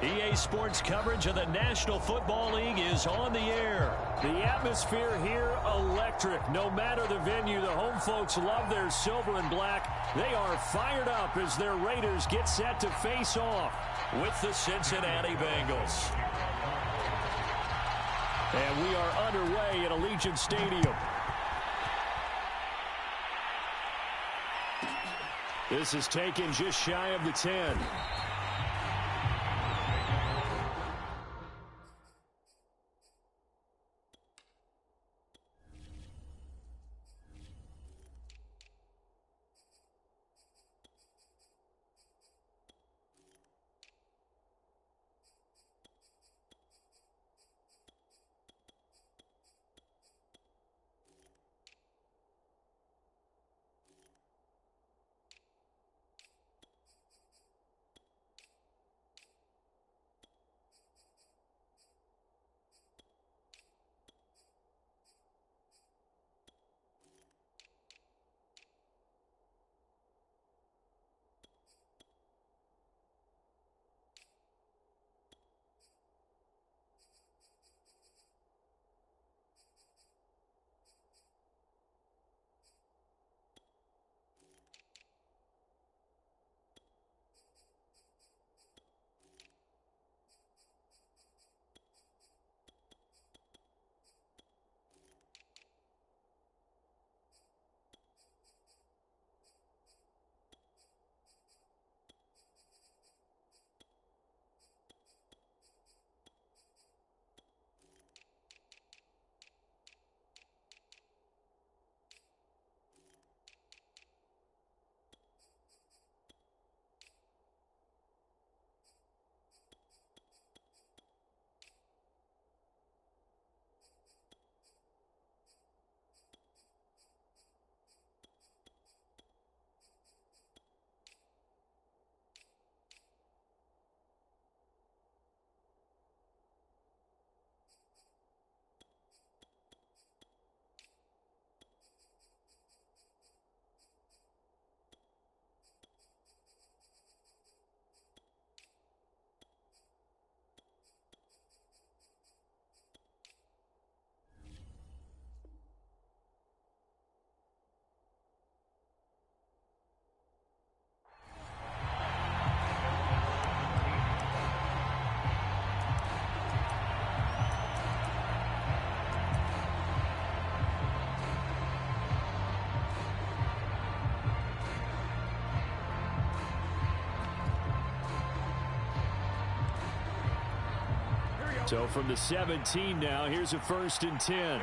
EA Sports coverage of the National Football League is on the air. The atmosphere here, electric. No matter the venue, the home folks love their silver and black. They are fired up as their Raiders get set to face off with the Cincinnati Bengals. And we are underway at Allegiant Stadium. This is taken just shy of the 10. So from the 17 now, here's a 1st and 10.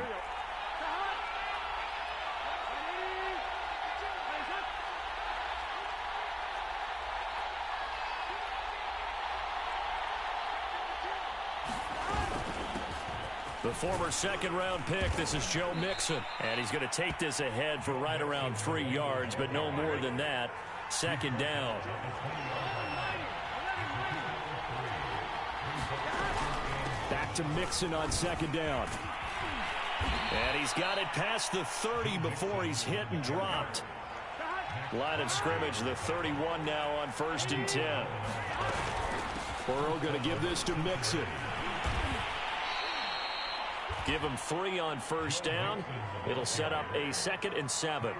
The former second-round pick, this is Joe Mixon. And he's going to take this ahead for right around 3 yards, but no more than that. 2nd down. Back to Mixon on 2nd down. And he's got it past the 30 before he's hit and dropped. Line of scrimmage, the 31 now on 1st and 10. Burrow going to give this to Mixon. Give him 3 on 1st down. It'll set up a 2nd and 7.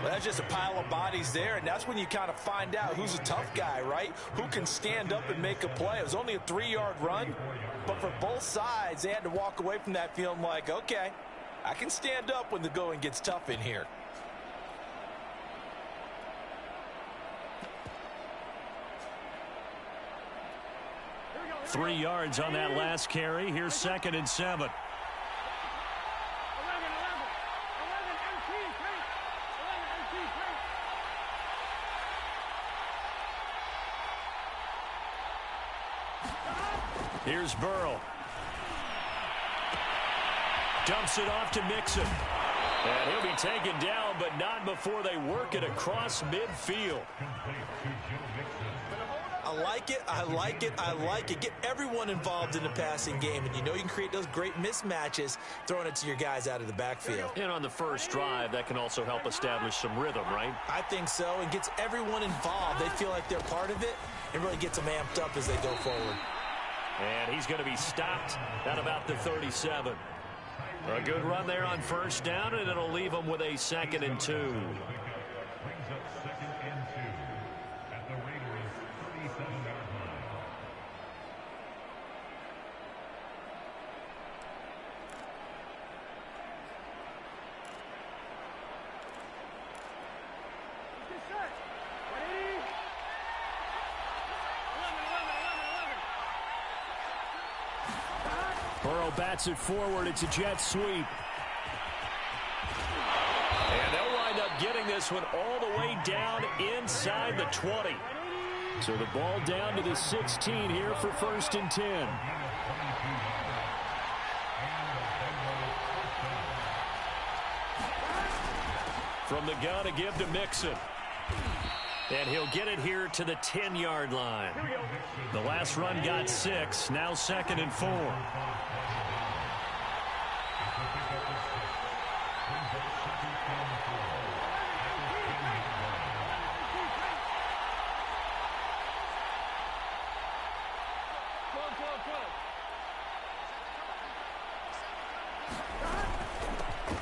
Well, that's just a pile of bodies there, and that's when you kind of find out who's a tough guy, right? Who can stand up and make a play. It was only a 3-yard run, but for both sides, they had to walk away from that feeling like, okay, I can stand up when the going gets tough in here. Three yards on that last carry. Here's 2nd and 7. Here's Burrow. Dumps it off to Mixon. And he'll be taken down, but not before they work it across midfield. I like it, I like it, I like it. Get everyone involved in the passing game, and you know you can create those great mismatches throwing it to your guys out of the backfield. And on the first drive, that can also help establish some rhythm, right? I think so, and gets everyone involved. They feel like they're part of it, and really gets them amped up as they go forward. And he's going to be stopped at about the 37. A good run there on first down, and it'll leave him with a 2nd and 2. Burrow bats it forward. It's a jet sweep. And they'll wind up getting this one all the way down inside the 20. So the ball down to the 16 here for 1st and 10. From the gun, a give to Mixon. And he'll get it here to the 10-yard line. The last run got 6. Now 2nd and 4.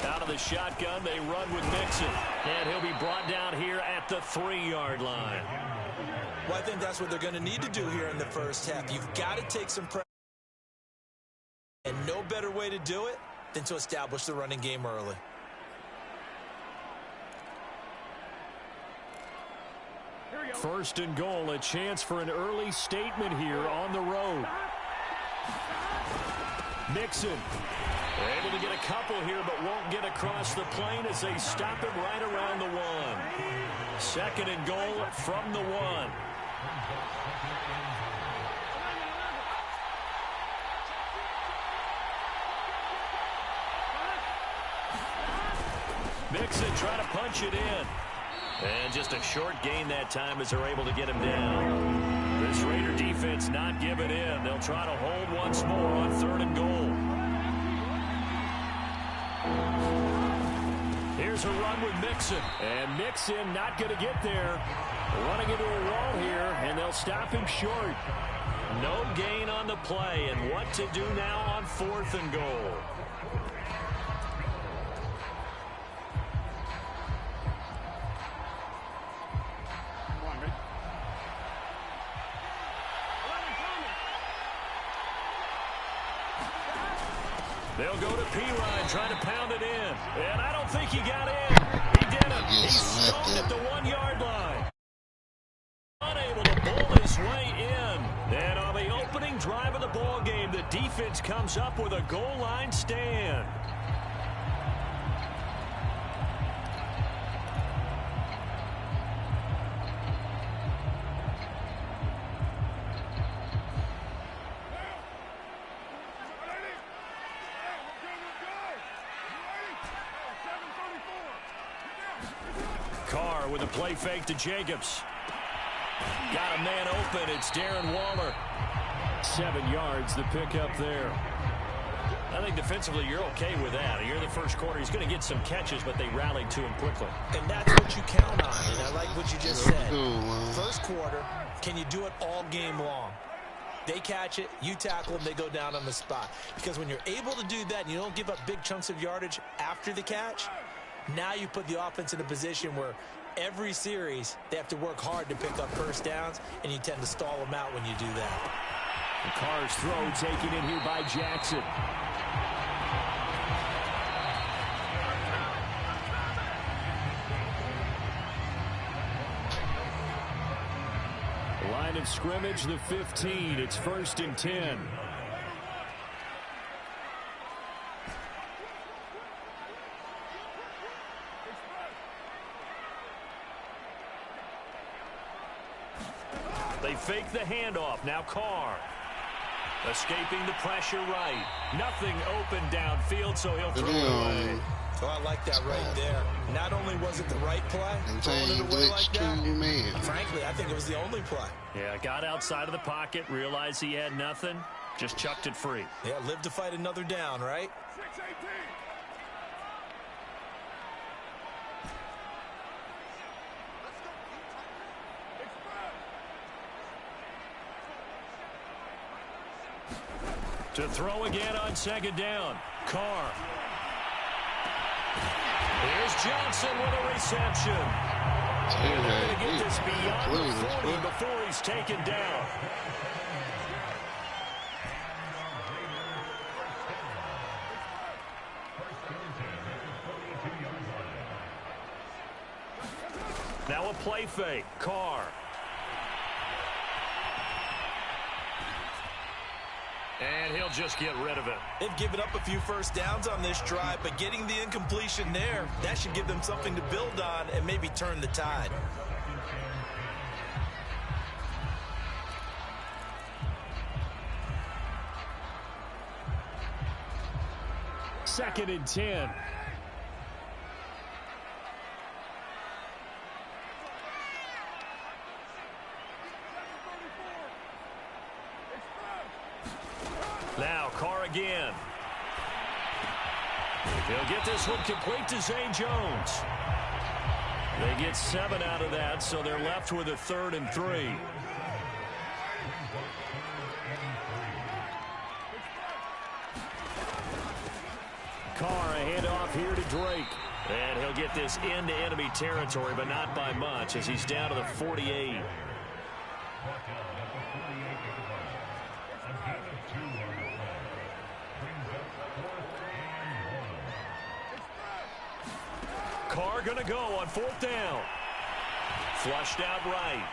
Out of the shotgun, they run with Mixon. And he'll be brought down here at the 3-yard line. Well, I think that's what they're going to need to do here in the first half. You've got to take some pressure. And no better way to do it than to establish the running game early. First and goal, a chance for an early statement here on the road. Mixon. Able to get a couple here, but won't get across the plane as they stop him right around the 1. 2nd and goal from the 1. Mixon trying to punch it in. And just a short gain that time as they're able to get him down. This Raider defense not giving in. They'll try to hold once more on 3rd and goal. Here's a run with Mixon. And Mixon not going to get there. Running into a wall here, and they'll stop him short. No gain on the play, and what to do now on 4th and goal. They'll go to Pirine, trying to pound it in. And I don't think he got in. He didn't. He's stopped at the 1-yard line. Unable to pull his way in. And on the opening drive of the ball game, the defense comes up with a goal line stand. Carr with a play fake to Jacobs. Got a man open. It's Darren Waller. 7 yards, the pickup there. I think defensively you're okay with that. You're in the first quarter. He's going to get some catches, but they rallied to him quickly. And that's what you count on. And I like what you just said. First quarter, can you do it all game long? They catch it, you tackle them, they go down on the spot. Because when you're able to do that and you don't give up big chunks of yardage after the catch, now you put the offense in a position where every series they have to work hard to pick up first downs, and you tend to stall them out when you do that. The Carr's throw taken in here by Jackson. Line of scrimmage, the 15. It's 1st and 10. They fake the handoff. Now Carr. Escaping the pressure right. Nothing open downfield, so he'll throw it away. Oh, I like that right there. Not only was it the right play, throwing it away like that, frankly, I think it was the only play. Yeah, got outside of the pocket, realized he had nothing, just chucked it free. Yeah, live to fight another down, right? 6-18. To throw again on second down. Carr. Here's Johnson with a reception. They're going to get this beyond the 40 before he's taken down. Now a play fake. Carr. And he'll just get rid of it. They've given up a few first downs on this drive, but getting the incompletion there, that should give them something to build on and maybe turn the tide. Second and 10. Now Carr again. He'll get this one complete to Zay Jones. They get 7 out of that, so they're left with a 3rd and 3. Carr, a handoff here to Drake. And he'll get this into enemy territory, but not by much, as he's down to the 48. Carr going to go on 4th down. Flushed out right.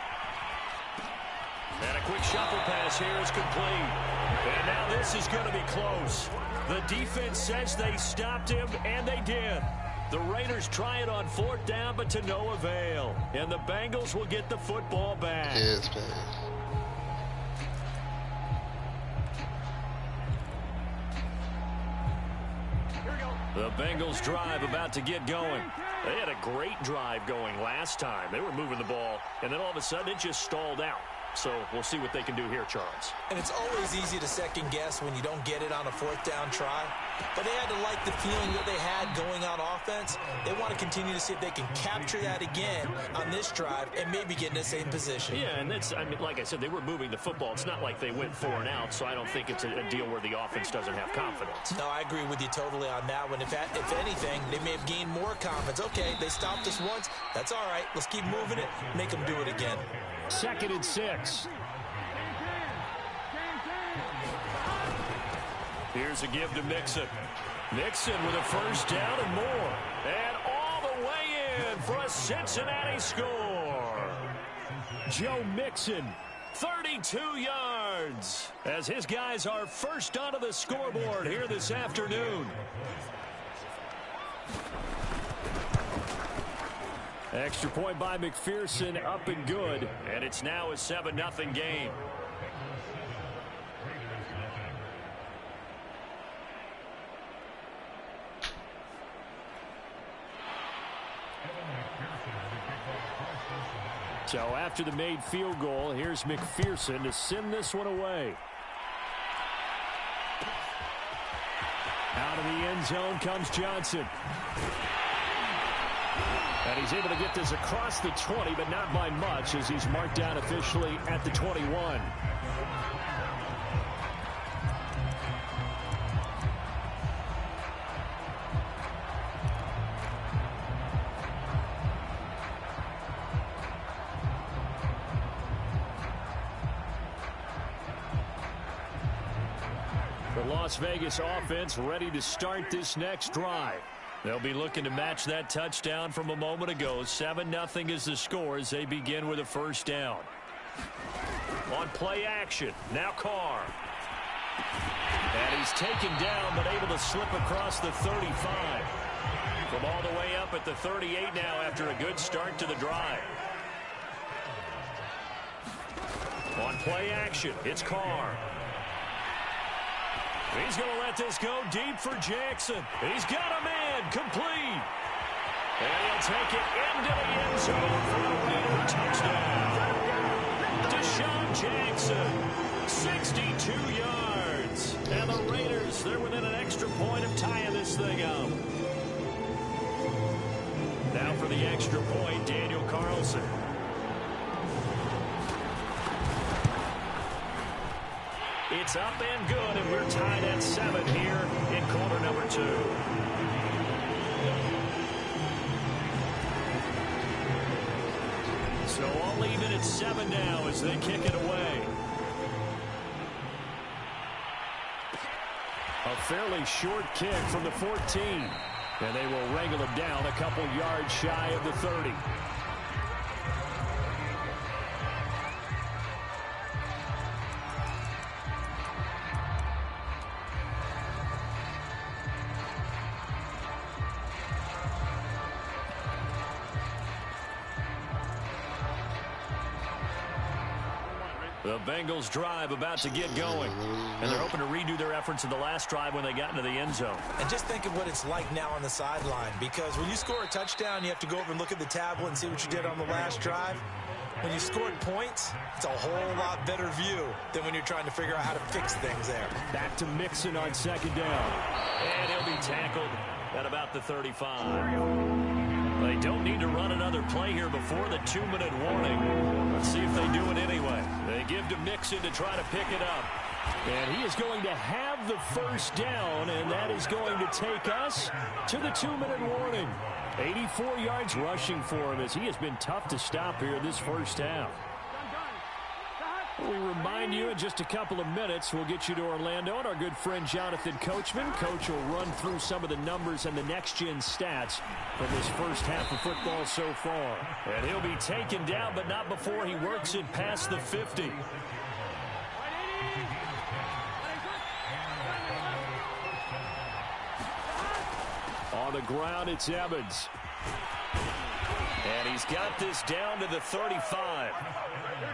And a quick shuffle pass here is complete. And now this is going to be close. The defense says they stopped him, and they did. The Raiders try it on 4th down, but to no avail. And the Bengals will get the football back. Yes, man. The Bengals drive about to get going. They had a great drive going last time. They were moving the ball, and then all of a sudden it just stalled out. So we'll see what they can do here, Charles. And it's always easy to second guess when you don't get it on a 4th down try. But they had to like the feeling that they had going on offense. They want to continue to see if they can capture that again on this drive and maybe get in the same position. Yeah, and that's, I mean, like I said, they were moving the football. It's not like they went 4 and out, so I don't think it's a deal where the offense doesn't have confidence. No, I agree with you totally on that one. If anything, they may have gained more confidence. Okay, they stopped us once. That's all right. Let's keep moving it. Make them do it again. 2nd and 6. Here's a give to Mixon. Mixon with a 1st down and more. And all the way in for a Cincinnati score. Joe Mixon, 32 yards, as his guys are first onto the scoreboard here this afternoon. Extra point by McPherson, up and good. And it's now a 7-0 game. So after the made field goal, here's McPherson to send this one away. Out of the end zone comes Johnson. And he's able to get this across the 20, but not by much, as he's marked down officially at the 21. The Las Vegas offense ready to start this next drive. They'll be looking to match that touchdown from a moment ago. 7-0 is the score as they begin with a 1st down. On play action, now Carr. And he's taken down, but able to slip across the 35. From all the way up at the 38 now after a good start to the drive. On play action, it's Carr. He's going to let this go deep for Jackson. He's got a man complete. And he'll take it into the end zone for a Raider touchdown. Deshaun Jackson, 62 yards. And the Raiders, they're within an extra point of tying this thing up. Now for the extra point, Daniel Carlson. It's up and good, and we're tied at 7 here in quarter number 2. So all even at 7 now as they kick it away. A fairly short kick from the 14. And they will wrangle it down a couple yards shy of the 30. The Bengals drive about to get going. And they're hoping to redo their efforts in the last drive when they got into the end zone. And just think of what it's like now on the sideline. Because when you score a touchdown, you have to go over and look at the tablet and see what you did on the last drive. When you scored points, it's a whole lot better view than when you're trying to figure out how to fix things there. Back to Mixon on second down. And he'll be tackled at about the 35. They don't need to run another play here before the 2-minute warning. Let's see if they do it anyway. They give to Mixon to try to pick it up. And he is going to have the first down, and that is going to take us to the 2-minute warning. 84 yards rushing for him as he has been tough to stop here in this first half. We remind you in just a couple of minutes, we'll get you to Orlando and our good friend Jonathan Coachman. Coach will run through some of the numbers and the next-gen stats from this first half of football so far. And he'll be taken down, but not before he works it past the 50. On the ground, it's Evans. And he's got this down to the 35.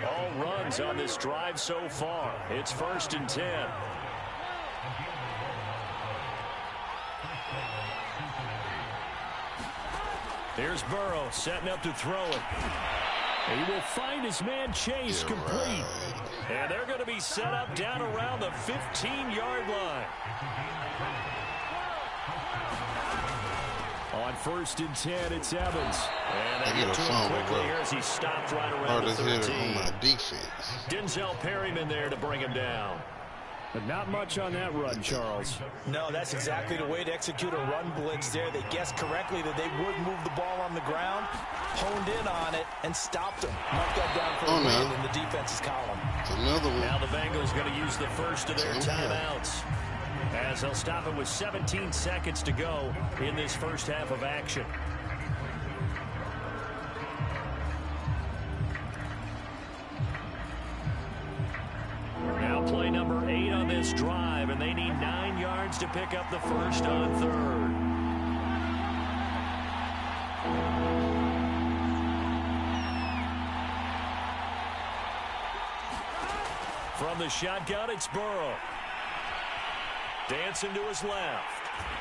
All runs on this drive so far. It's 1st and 10. Here's Burrow setting up to throw it. He will find his man Chase complete. And they're going to be set up down around the 15-yard line. On 1st and 10, it's Evans. And they get to him quickly here as he stopped right around the 13. On my defense. Denzel Perryman there to bring him down. But not much on that run, Charles. No, that's exactly the way to execute a run blitz there. They guessed correctly that they would move the ball on the ground, honed in on it, and stopped him. Marked that down for a win in the defense's column. Another one. Now the Bengals going to use the first of their timeouts, as they'll stop it with 17 seconds to go in this first half of action. Now play number 8 on this drive, and they need 9 yards to pick up the first on 3rd. From the shotgun, it's Burrow. Dancing to his left.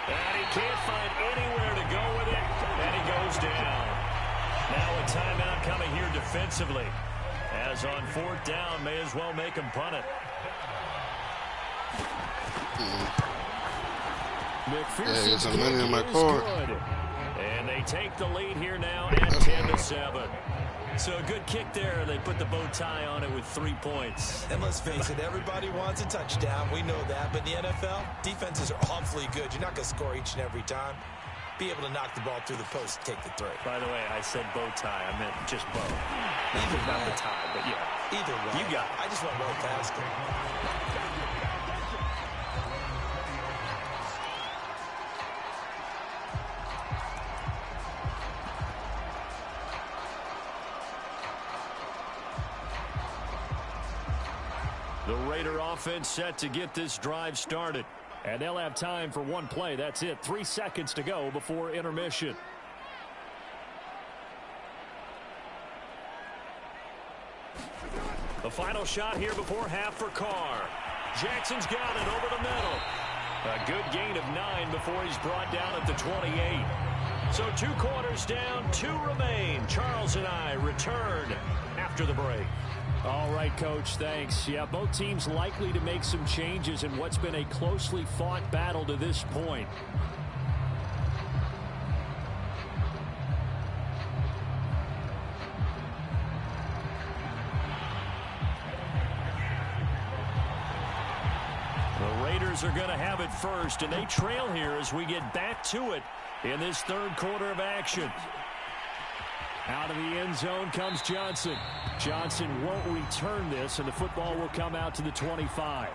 And he can't find anywhere to go with it. And he goes down. Now a timeout coming here defensively. As on 4th down, may as well make him punt it. McPherson's kick is good. And they take the lead here now at 10-7. So a good kick there. They put the bow tie on it with 3 points. And let's face it, everybody wants a touchdown. We know that. But in the NFL, defenses are awfully good. You're not going to score each and every time. Be able to knock the ball through the post, take the 3. By the way, I said bow tie. I meant just bow. Either not way. the tie, but yeah. Either way. You got it. I just went right past him. The Raider offense set to get this drive started. And they'll have time for one play. That's it. 3 seconds to go before intermission. The final shot here before half for Carr. Jackson's got it over the middle. A good gain of 9 before he's brought down at the 28. So 2 quarters down, 2 remain. Charles and I return after the break. All right, Coach, thanks. Yeah, both teams likely to make some changes in what's been a closely fought battle to this point. Bears are going to have it first, and they trail here as we get back to it in this third quarter of action. Out of the end zone comes Johnson. Johnson won't return this, and the football will come out to the 25.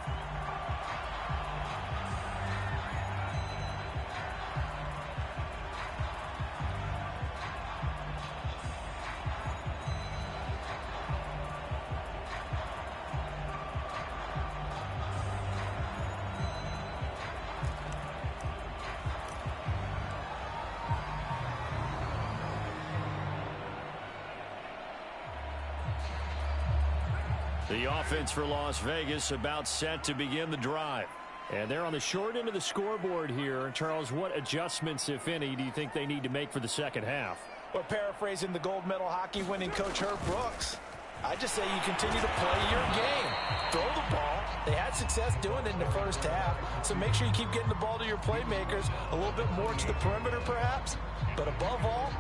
The offense for Las Vegas about set to begin the drive. And they're on the short end of the scoreboard here. Charles, what adjustments, if any, do you think they need to make for the second half? Well, paraphrasing the gold medal hockey winning coach Herb Brooks, I just say you continue to play your game. Throw the ball. They had success doing it in the first half. So make sure you keep getting the ball to your playmakers, a little bit more to the perimeter perhaps. But above all,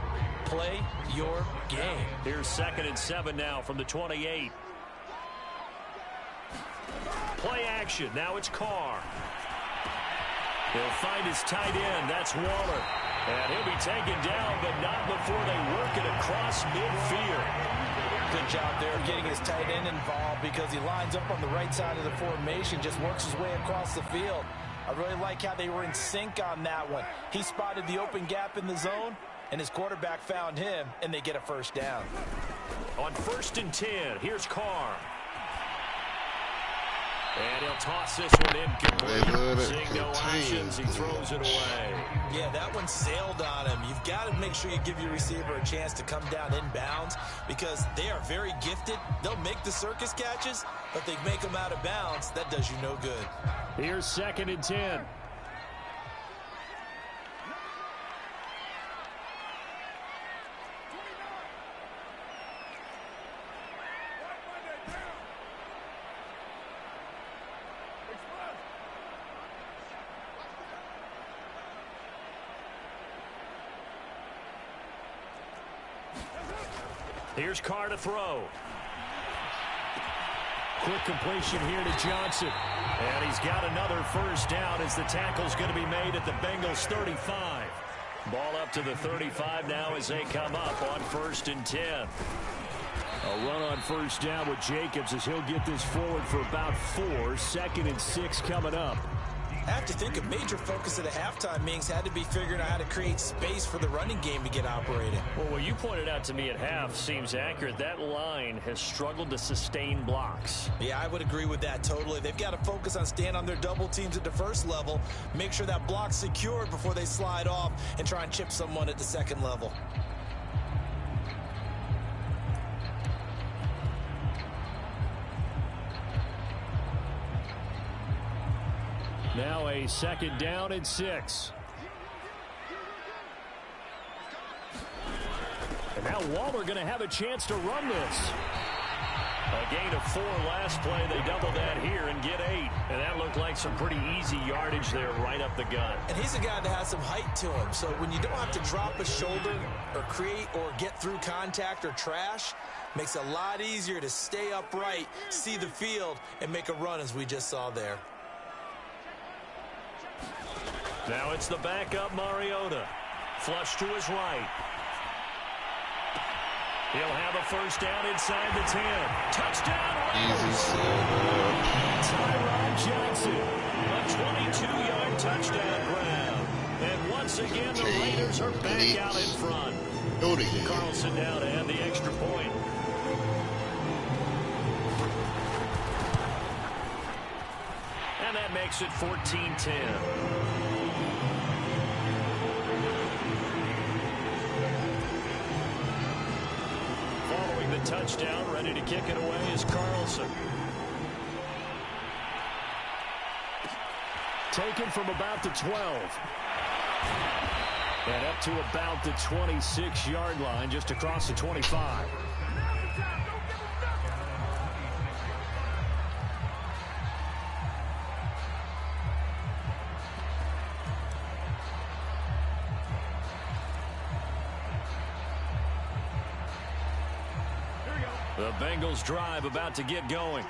play your game. Here's 2nd and 7 now from the 28. Play action. Now it's Carr. He'll find his tight end. That's Waller. And he'll be taken down, but not before they work it across midfield. Good job there getting his tight end involved because he lines up on the right side of the formation, just works his way across the field. I really like how they were in sync on that one. He spotted the open gap in the zone, and his quarterback found him, and they get a first down. On 1st and 10, here's Carr. And he'll toss this one incomplete. Seeing no options, he throws it away. Yeah, that one sailed on him. You've got to make sure you give your receiver a chance to come down inbounds because they are very gifted. They'll make the circus catches, but they make them out of bounds. That does you no good. Here's 2nd and 10. Here's Carr to throw. Quick completion here to Johnson. And he's got another first down as the tackle's going to be made at the Bengals 35. Ball up to the 35 now as they come up on 1st and 10. A run on first down with Jacobs as he'll get this forward for about 4. 2nd and 6 coming up. I have to think a major focus of the halftime meetings had to be figuring out how to create space for the running game to get operating. Well, what you pointed out to me at half seems accurate. That line has struggled to sustain blocks. Yeah, I would agree with that totally. They've got to focus on staying on their double teams at the first level, make sure that block's secured before they slide off and try and chip someone at the second level. Now a 2nd down and 6. And now Waller going to have a chance to run this. A gain of 4 last play. They double that here and get 8. And that looked like some pretty easy yardage there right up the gut. And he's a guy that has some height to him. So when you don't have to drop a shoulder or create or get through contact or trash, makes it a lot easier to stay upright, see the field, and make a run as we just saw there. Now it's the backup Mariota. Flush to his right. He'll have a first down inside the 10. Touchdown! Tyrod Johnson. A 22-yard touchdown grab. And once again, the Raiders are back out in front. Carlson down to add the extra point. And that makes it 14-10. The touchdown, ready to kick it away is Carlson. Taken from about the 12. And up to about the 26-yard line, just across the 25. The Bengals drive about to get going.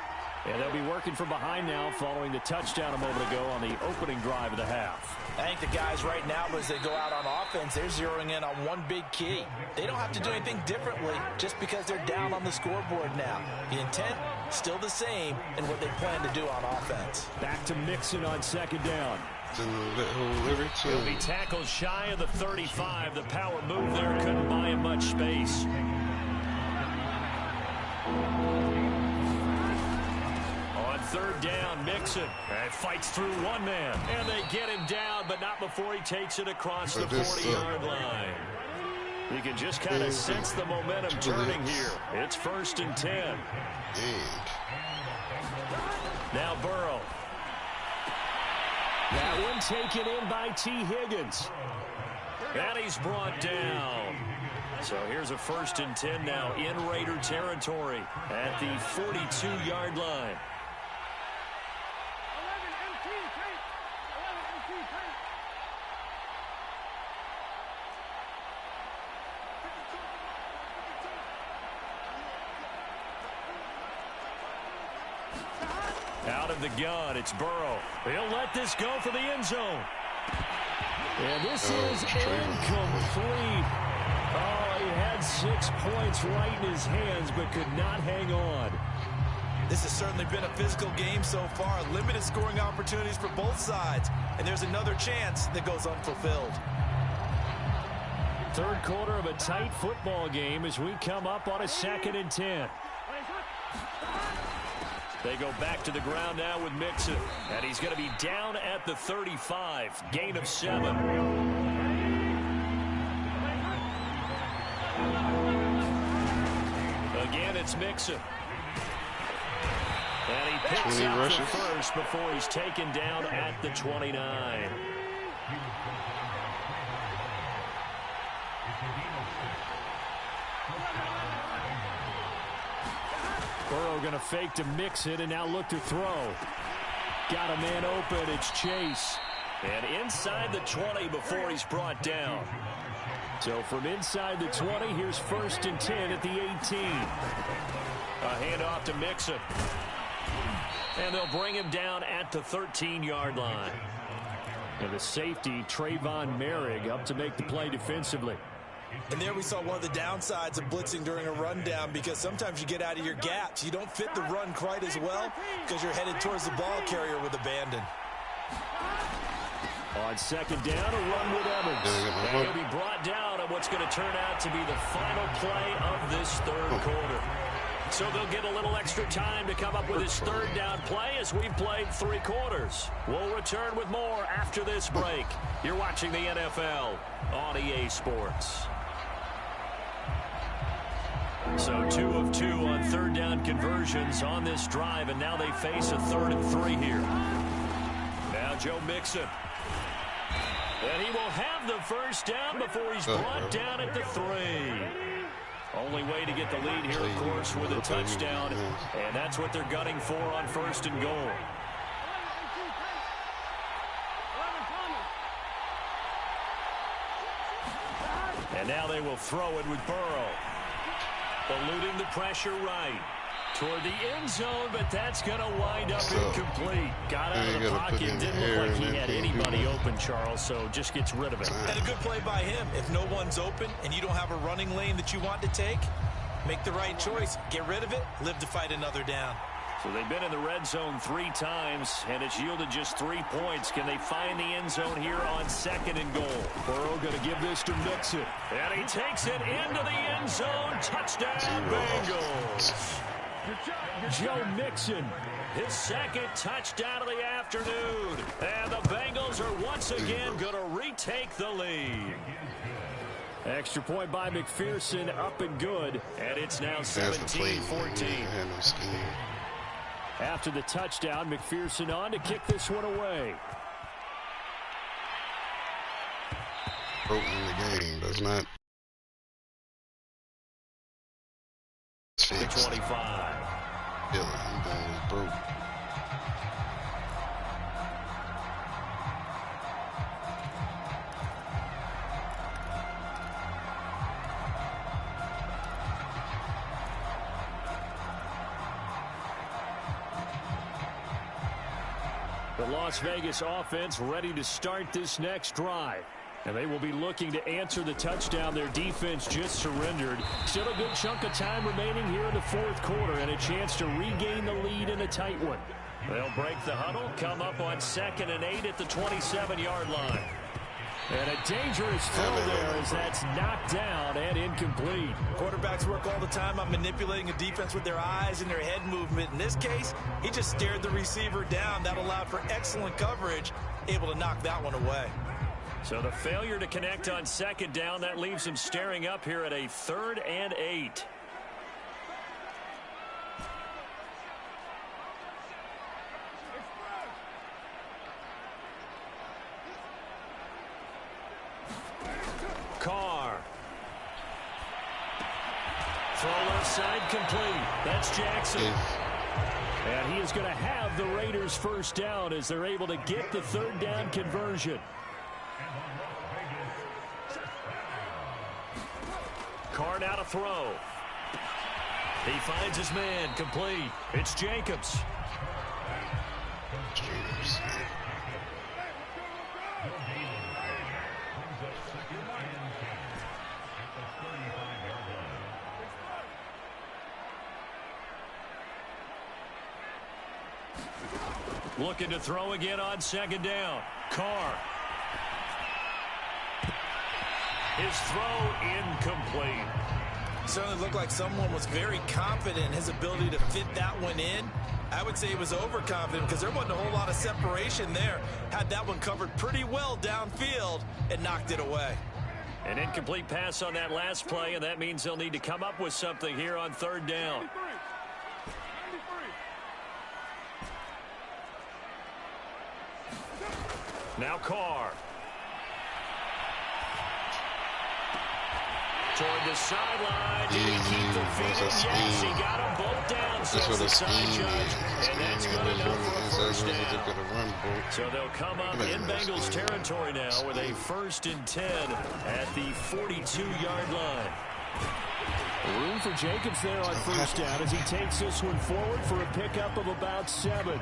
And they'll be working from behind now following the touchdown a moment ago on the opening drive of the half. I think the guys right now, as they go out on offense, they're zeroing in on one big key. They don't have to do anything differently just because they're down on the scoreboard now. The intent, still the same in what they plan to do on offense. Back to Mixon on second down. He'll be tackled shy of the 35. The power move there couldn't buy him much space. Third down, Mixon. Fights through one man. And they get him down, but not before he takes it across the 40-yard line. You can just kind of sense the momentum turning here. It's 1st and 10. Now Burrow. That one taken in by T. Higgins. And he's brought down. So here's a 1st and 10 now in Raider territory at the 42-yard line. Out of the gun, it's Burrow. He'll let this go for the end zone. And this is incomplete. Oh, he had 6 points right in his hands, but could not hang on. This has certainly been a physical game so far. Limited scoring opportunities for both sides. And there's another chance that goes unfulfilled. Third quarter of a tight football game as we come up on a 2nd and 10. They go back to the ground now with Mixon. And he's going to be down at the 35. Gain of 7. Again, it's Mixon. And he picks up the first before he's taken down at the 29. Burrow going to fake to Mixon and now look to throw. Got a man open. It's Chase. And inside the 20 before he's brought down. So from inside the 20, here's 1st and 10 at the 18. A handoff to Mixon. And they'll bring him down at the 13-yard line. And the safety, Trayvon Merrick, up to make the play defensively. And there we saw one of the downsides of blitzing during a rundown, because sometimes you get out of your gaps. You don't fit the run quite as well because you're headed towards the ball carrier with abandon. On second down, a run with Evans. And he'll be brought down at what's going to turn out to be the final play of this third quarter. So they'll get a little extra time to come up with his third down play as we've played 3 quarters. We'll return with more after this break. You're watching the NFL on EA Sports. So 2 of 2 on third down conversions on this drive, and now they face a 3rd and 3 here. Now Joe Mixon. And he will have the first down before he's brought down at the 3. Only way to get the lead here, of course, with a touchdown. And that's what they're gunning for on 1st and goal. And now they will throw it with Burrow. Eluding the pressure right. Toward the end zone, but that's going to wind up incomplete. Got out of the pocket. Didn't look like he had anybody open, Charles, so just gets rid of it. And a good play by him. If no one's open and you don't have a running lane that you want to take, make the right choice. Get rid of it. Live to fight another down. So they've been in the red zone 3 times, and it's yielded just 3 points. Can they find the end zone here on 2nd and goal? Burrow going to give this to Mixon. And he takes it into the end zone. Touchdown, Bengals. Joe Mixon, his 2nd touchdown of the afternoon. And the Bengals are once again going to retake the lead. Extra point by McPherson, up and good. And it's now 17-14. After the touchdown, McPherson on to kick this one away. Broken the game, does not. The 25. Yeah, broke. The Las Vegas offense ready to start this next drive. And they will be looking to answer the touchdown their defense just surrendered. Still a good chunk of time remaining here in the fourth quarter and a chance to regain the lead in a tight one. They'll break the huddle, come up on 2nd and 8 at the 27-yard line. And a dangerous throw there as that's knocked down and incomplete. Quarterbacks work all the time on manipulating a defense with their eyes and their head movement. In this case, he just stared the receiver down. That allowed for excellent coverage, able to knock that one away. So the failure to connect on 2nd down, that leaves him staring up here at a 3rd and 8. Carr. Throw left side complete. That's Jackson. And he is going to have the Raiders first down as they're able to get the 3rd down conversion. Carr now to throw. He finds his man complete. It's Jacobs. Looking to throw again on 2nd down. Carr. His throw incomplete. Certainly looked like someone was very confident in his ability to fit that one in. I would say he was overconfident because there wasn't a whole lot of separation there. Had that one covered pretty well downfield and knocked it away. An incomplete pass on that last play, and that means they'll need to come up with something here on 3rd down. Now Carr. Toward the sideline. Did he keep the feet in? Yes, he got them both down, says the side judge. And that's good enough for a first down. So they'll come up in Bengals territory now with a 1st and 10 at the 42-yard line. Room for Jacobs there on 1st down as he takes this one forward for a pickup of about 7.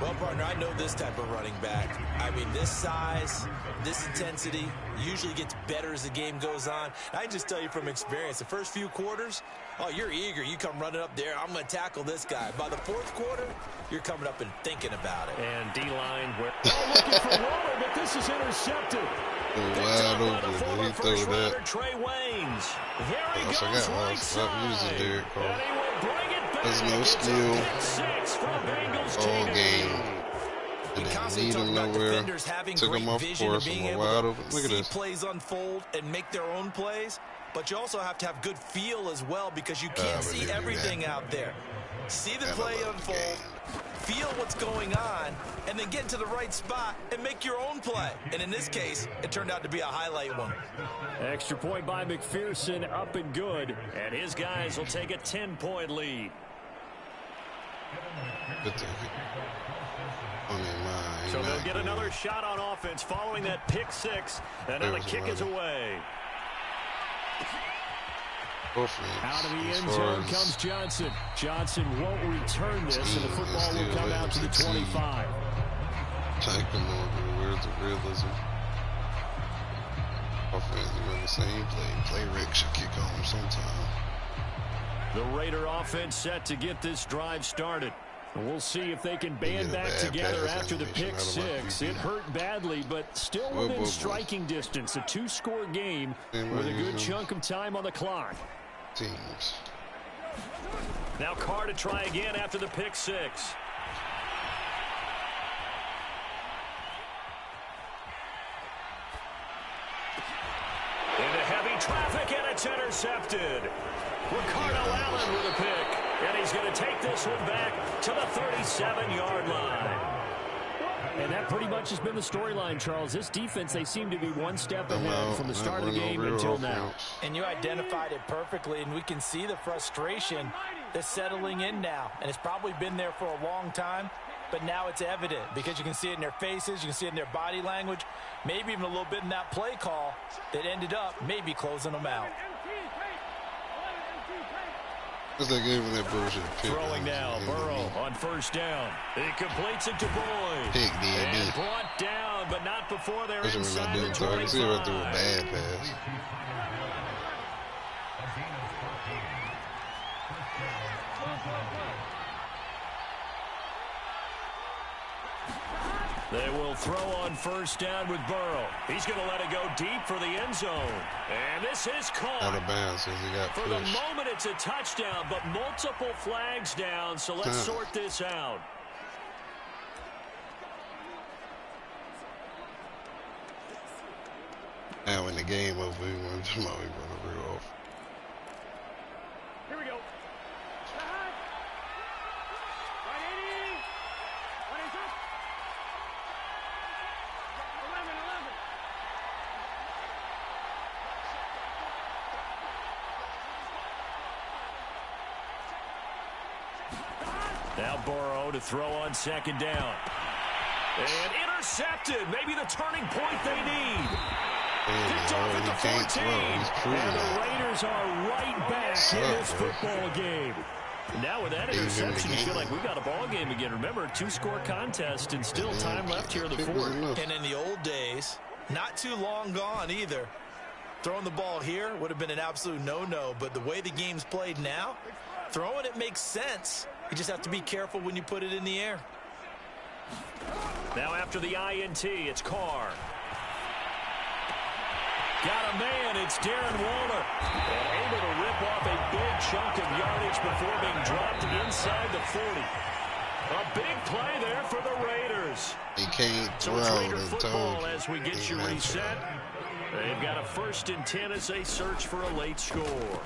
Well, partner, I know this type of running back. I mean, this size, this intensity usually gets better as the game goes on. I can just tell you from experience, the first few quarters, oh, you're eager. You come running up there. I'm going to tackle this guy. By the 4th quarter, you're coming up and thinking about it. And D-line, looking for Waller, but this is intercepted. Wide open. He threw that. Trey Waynes. Here he goes right side. There's no skill all game. And then lead him nowhere. Took him off course and wide open. Look at this. Plays unfold and make their own plays, but you also have to have good feel as well because you can't see everything out there. See the play unfold, feel what's going on, and then get into the right spot and make your own play. And in this case, it turned out to be a highlight one. Extra point by McPherson, up and good. And his guys will take a 10-point lead. So they'll get another shot on offense following that pick 6. And now the kick is away. Out of the end zone comes Johnson. Johnson won't return this, and the football will come out to the 25. Take them over. Where's the realism? Offense, you the same play. Play Rick should kick on sometime. The Raider offense set to get this drive started. We'll see if they can band back together after the pick 6. It hurt badly, but still within striking distance. A 2-score game with a good chunk of time on the clock. Teams. Now Carr to try again after the pick 6. Into heavy traffic, and it's intercepted. Ricardo Allen with a pick. And he's going to take this one back to the 37-yard line. And that pretty much has been the storyline, Charles. This defense, they seem to be one step ahead from the start of the game until now. And you identified it perfectly, and we can see the frustration that's settling in now. And it's probably been there for a long time, but now it's evident because you can see it in their faces, you can see it in their body language, maybe even a little bit in that play call that ended up maybe closing them out. Because they gave him that bullshit pick. Throwing now, Burrow on first down. He completes it to Boyd. Pick and brought down, but not before they're inside the 25. See if I threw a bad pass. They will throw on first down with Burrow. He's going to let it go deep for the end zone. And this is caught. Out of bounds as he got pushed. For the moment, it's a touchdown, but multiple flags down, so let's sort this out. Now when the game over, he went to run off. Here we go. Now Burrow to throw on second down. And intercepted. Maybe the turning point they need. Picked off at the 14. And the Raiders are right back in this football game. Now with that interception, you feel like we got a ball game again. Remember, 2-score contest and still time left here in the fourth. And in the old days, not too long gone either. Throwing the ball here would have been an absolute no-no. But the way the game's played now, throwing it makes sense. You just have to be careful when you put it in the air. Now after the INT, it's Carr. Got a man, it's Darren Waller. And able to rip off a big chunk of yardage before being dropped inside the 40. A big play there for the Raiders. He can't throw Raider football as we get you reset. They've got a 1st and 10 as they search for a late score.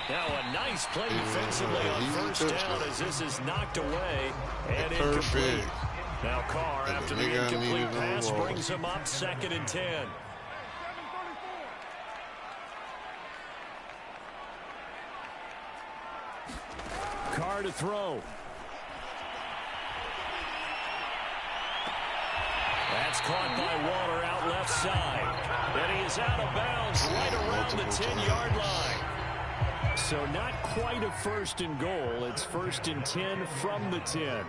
Now a nice play defensively on first down as this is knocked away and incomplete. Now Carr, after the incomplete pass, brings him up 2nd and 10. Carr to throw. That's caught by Waller out left side. And he is out of bounds right around the 10-yard line. So not quite a 1st and goal. It's 1st and 10 from the 10.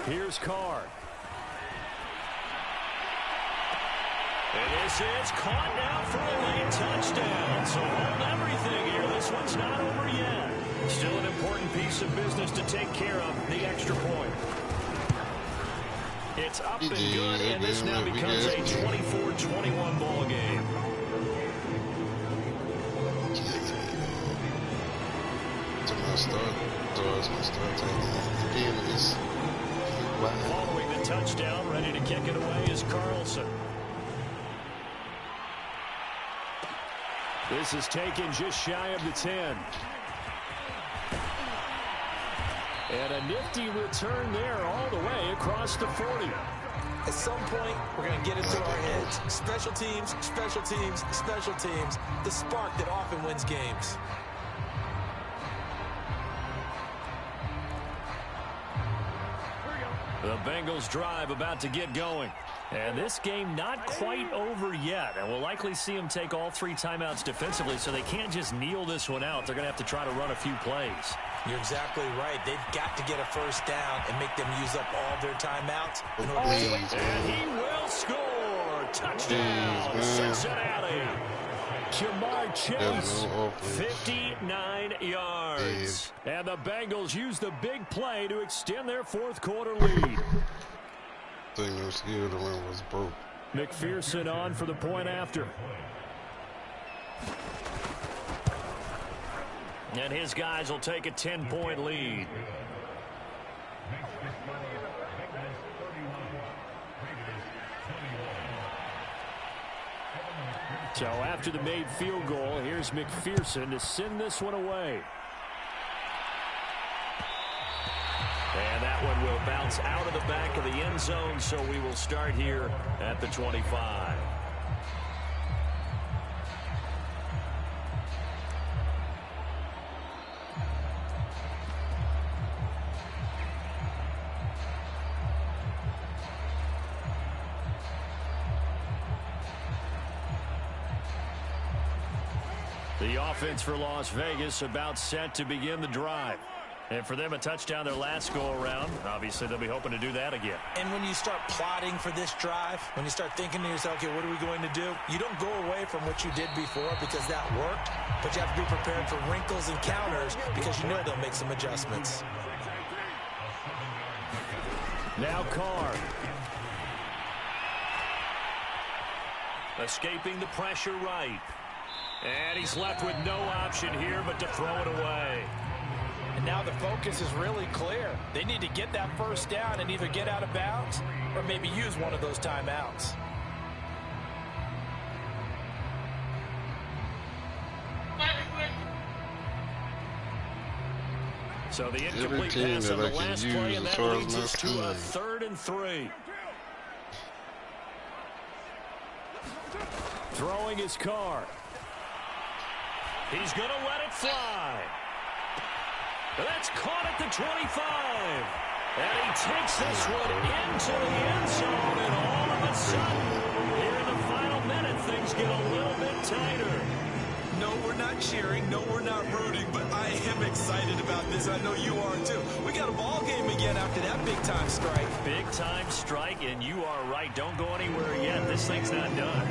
Here's Carr. And this is caught now for a late touchdown. So hold everything here. This one's not over yet. Still an important piece of business to take care of, the extra point. It's up and good, and this now becomes a 24-21 ball game. Following the touchdown, ready to kick it away is Carlson. This is taken just shy of the 10. And a nifty return there all the way across the 40. At some point, we're going to get into our heads. Special teams, special teams, special teams. The spark that often wins games. The Bengals drive about to get going. And this game not quite over yet. And we'll likely see them take all 3 timeouts defensively, so they can't just kneel this one out. They're going to have to try to run a few plays. You're exactly right. They've got to get a first down and make them use up all their timeouts. And he will score. Touchdown, Cincinnati. Jamar Chase, 59 yards. And the Bengals use the big play to extend their 4th quarter lead. Thing was skill to run was broke. McPherson on for the point after. And his guys will take a 10-point lead. So after the made field goal, here's McPherson to send this one away. And that one will bounce out of the back of the end zone, so we will start here at the 25. The offense for Las Vegas about set to begin the drive. And for them, a touchdown their last go-around. Obviously, they'll be hoping to do that again. And when you start plotting for this drive, when you start thinking to yourself, okay, what are we going to do? You don't go away from what you did before because that worked, but you have to be prepared for wrinkles and counters because you know they'll make some adjustments. Now Carr. Escaping the pressure right. And he's left with no option here but to throw it away. And now the focus is really clear. They need to get that first down and either get out of bounds or maybe use one of those timeouts. So the incomplete pass on the last play, and that leads us to a 3rd and 3. Throwing his Carr. He's going to let it fly. That's caught at the 25. And he takes this one into the end zone, and all of a sudden, here in the final minute, things get a little bit tighter. No, we're not cheering. No, we're not rooting, but I am excited about this. I know you are, too. We got a ball game again after that big-time strike. Big-time strike, and you are right. Don't go anywhere yet. This thing's not done.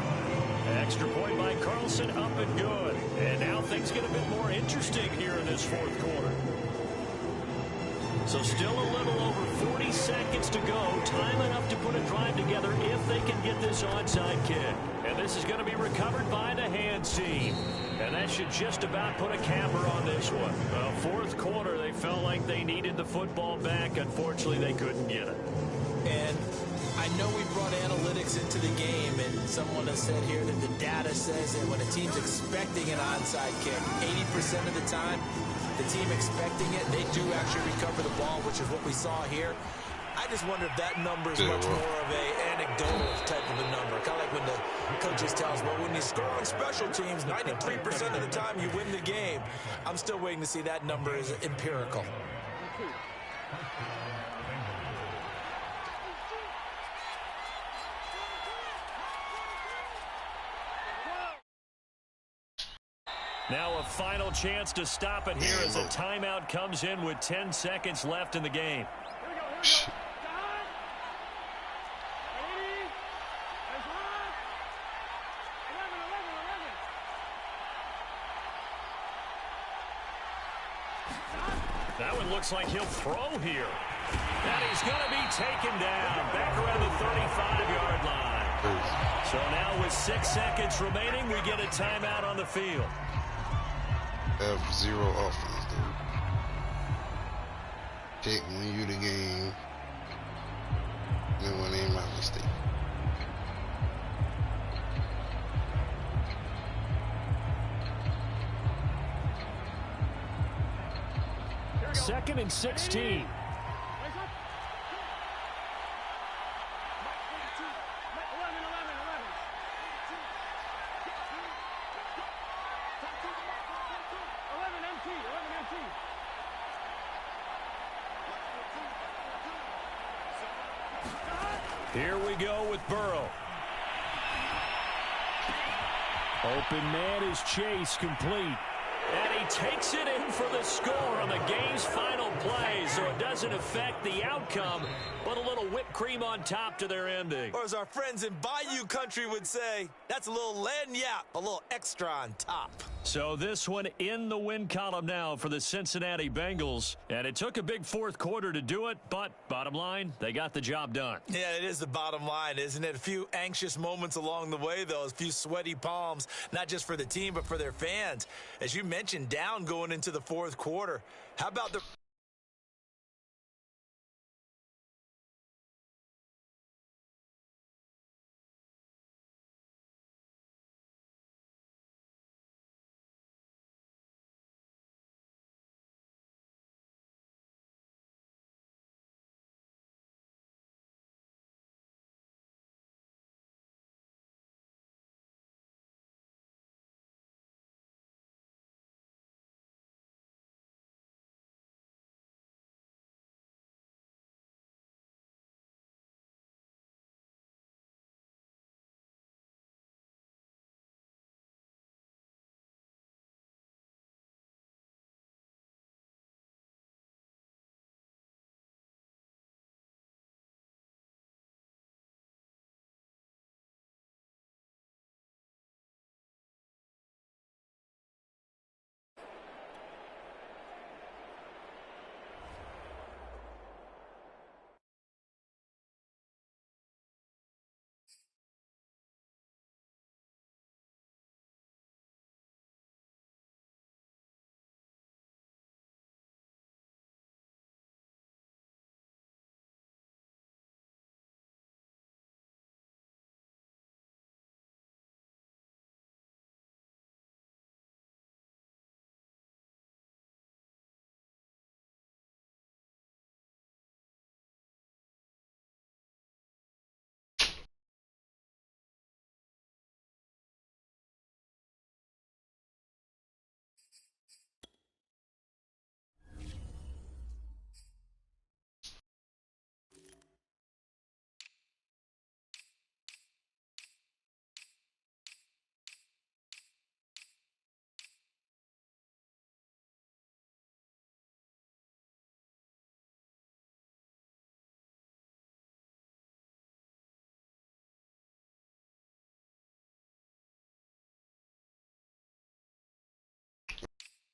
Extra point by Carlson, up and good. And now things get a bit more interesting here in this 4th quarter. So still a little over 40 seconds to go. Time enough to put a drive together if they can get this onside kick. And this is going to be recovered by the hands team. And that should just about put a capper on this one. 4th quarter, they felt like they needed the football back. Unfortunately, they couldn't get it. And I know we brought analytics into the game, and someone has said here that the data says that when a team's expecting an onside kick, 80% of the time, the team expecting it, they do actually recover the ball, which is what we saw here. I just wonder if that number is much more of a anecdotal type of a number. Kind of like when the coaches tell us, well, when you score on special teams, 93% of the time you win the game. I'm still waiting to see that number is empirical. Now a final chance to stop it here as a timeout comes in with 10 seconds left in the game. That one looks like he'll throw here. And he's going to be taken down back around the 35-yard line. So now with 6 seconds remaining, we get a timeout on the field. Have zero offense, dude. Pick when you the game. And when ain't my mistake. Second and 16. Here we go with Burrow. Open man is Chase, complete. And he takes it in for the score on the game's final play, so it doesn't affect the outcome, but a little whipped cream on top to their ending. Or as our friends in Bayou Country would say, that's a little lagniappe, a little extra on top. So this one in the win column now for the Cincinnati Bengals. And it took a big 4th quarter to do it, but bottom line, they got the job done. Yeah, it is the bottom line, isn't it? A few anxious moments along the way, though. A few sweaty palms, not just for the team, but for their fans. As you mentioned, down going into the 4th quarter. How about the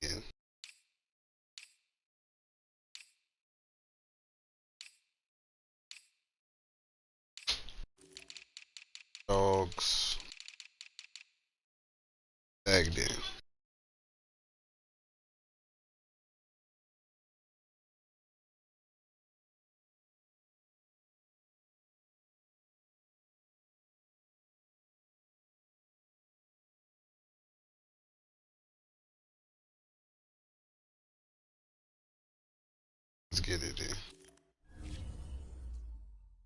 Yeah. Dogs. Tagged in. Let's get it in.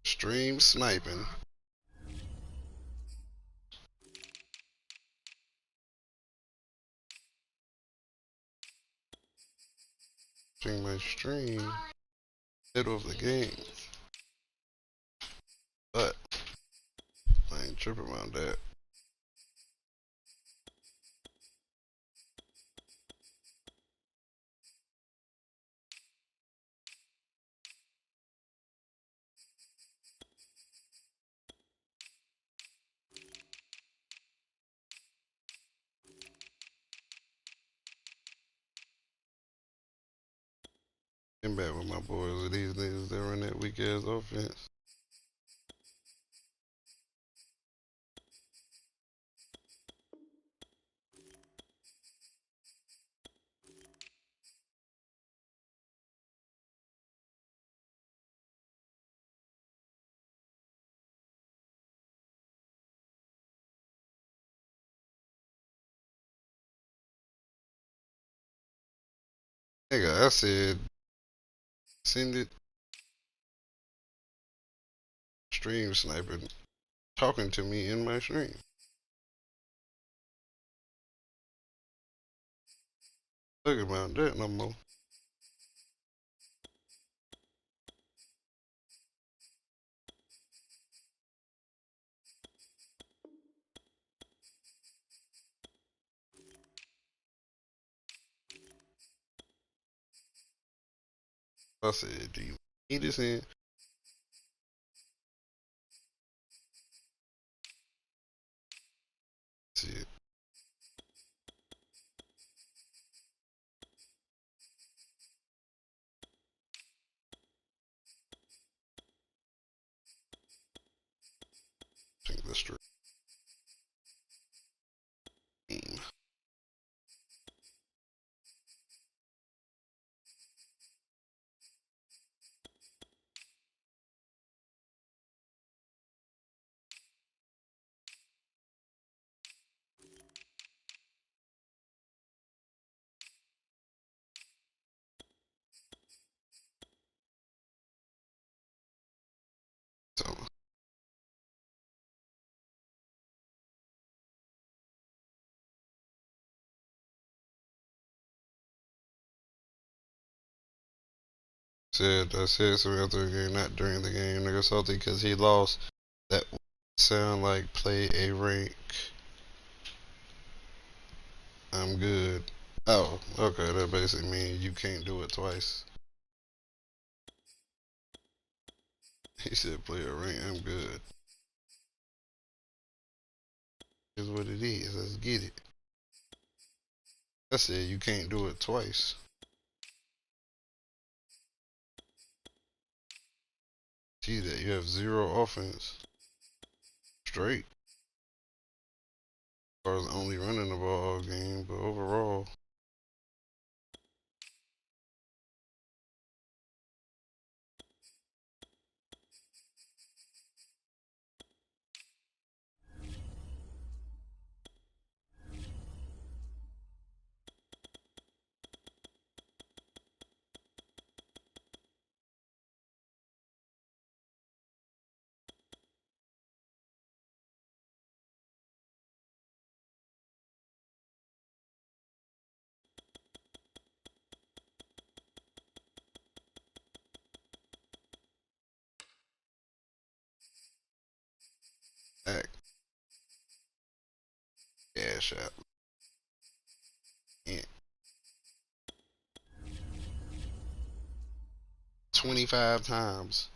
Stream sniping. Stream my stream. Middle of the game. But I ain't tripping about that. I'm back with my boys with these niggas that run that weak ass offense. Nigga, I said send it stream sniping talking to me in my stream. Look about that no more. I said, do you need this in? See it. Think the stream. So I said so after the game, not during the game. Nigga salty because he lost. That sound like play a rank. I'm good. Oh, okay. That basically means you can't do it twice. He said play a rank. I'm good. Is what it is. Let's get it. I said you can't do it twice. See that you have zero offense. Straight. As far as only running the ball all game, but overall. Back. Cash out. Yeah. 25 times.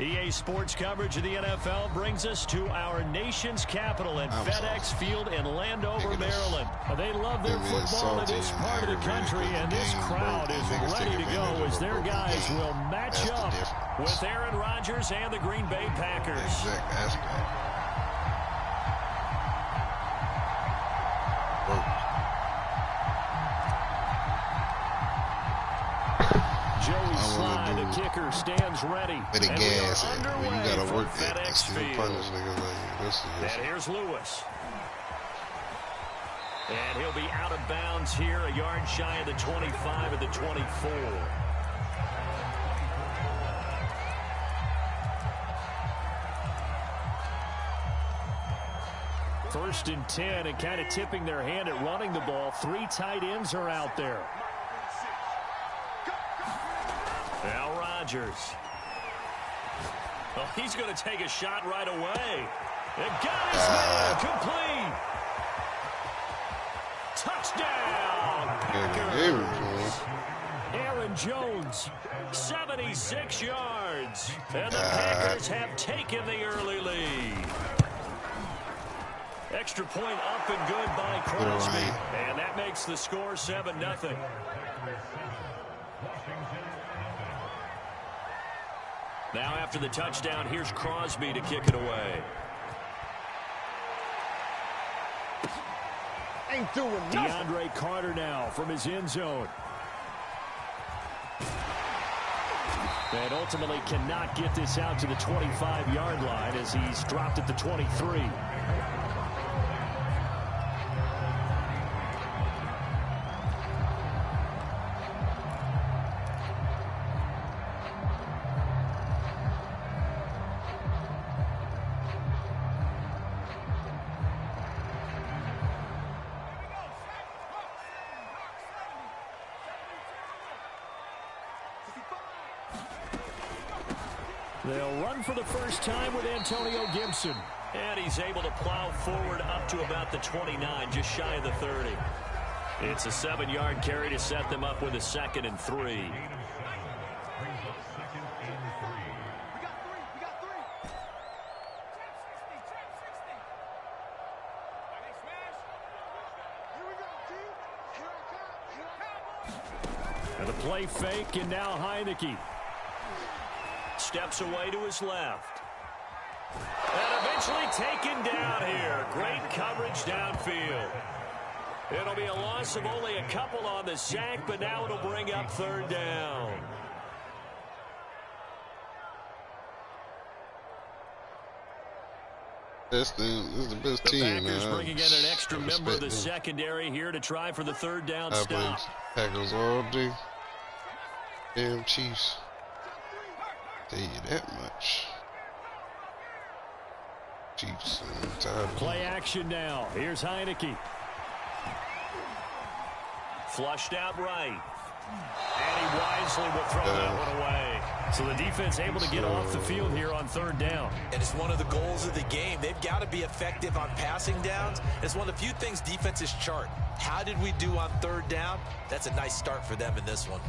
EA Sports coverage of the NFL brings us to our nation's capital at FedEx Field in Landover, Maryland. They love their football in this part of the country, and this crowd is ready to go as their guys will match up with Aaron Rodgers and the Green Bay Packers. Exact aspect. Joey Sly, the kicker, stands ready. With the gas, you gotta work that and still punish niggas like this. And here's Lewis. And he'll be out of bounds here, a yard shy of the 25 of the 24. First and 10, and kind of tipping their hand at running the ball. 3 tight ends are out there. Now Rodgers. Oh, he's going to take a shot right away. And got his man complete. Touchdown. Packers. Aaron Jones, 76 yards. And the Packers have taken the early lead. Extra point up and good by Crosby. And that makes the score 7-0. Now after the touchdown, here's Crosby to kick it away. Ain't doing nothing. DeAndre Carter now from his end zone. And ultimately cannot get this out to the 25-yard line as he's dropped at the 23. They'll run for the first time with Antonio Gibson. And he's able to plow forward up to about the 29, just shy of the 30. It's a 7-yard carry to set them up with a 2nd and 3. And the play fake, and now Heineke steps away to his left. And eventually taken down here. Great coverage downfield. It'll be a loss of only a couple on the sack, but now it'll bring up 3rd down. This is the best team. The Packers bringing in an extra member of the secondary here to try for the 3rd down stop. Packers all day. Damn Chiefs. Tell you that much. Chiefs. Play action now. Here's Heineke. Flushed out right. And he wisely will throw that one away. So the defense able to get off the field here on 3rd down. And it's one of the goals of the game. They've got to be effective on passing downs. It's one of the few things defenses chart. How did we do on 3rd down? That's a nice start for them in this one.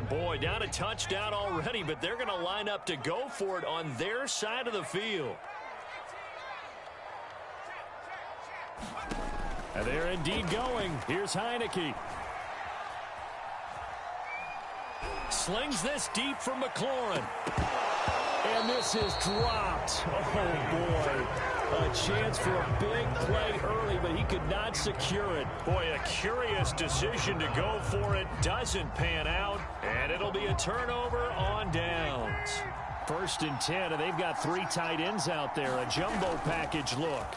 Boy, down a touchdown already, but they're going to line up to go for it on their side of the field. And they're indeed going. Here's Heineke. Slings this deep from McLaurin. And this is dropped. Oh, boy. A chance for a big play early, but he could not secure it. Boy, a curious decision to go for it. Doesn't pan out, and it'll be a turnover on downs. 1st and 10, and they've got 3 tight ends out there. A jumbo package look.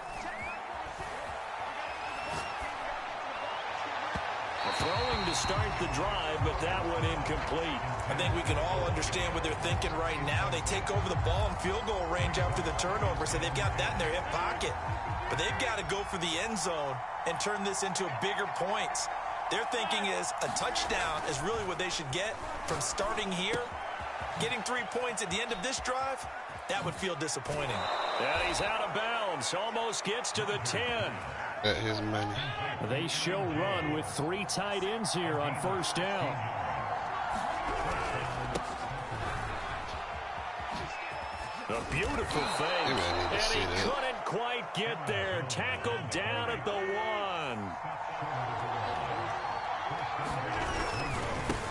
Throwing to start the drive, but that one incomplete. I think we can all understand what they're thinking right now. They take over the ball in field goal range after the turnover, so they've got that in their hip pocket. But they've got to go for the end zone and turn this into bigger points. Their thinking is a touchdown is really what they should get from starting here. Getting 3 points at the end of this drive, that would feel disappointing. And he's out of bounds. Almost gets to the 10. At his money. They show run with 3 tight ends here on first down. A beautiful fake. And he couldn't quite get there. Tackled down at the 1.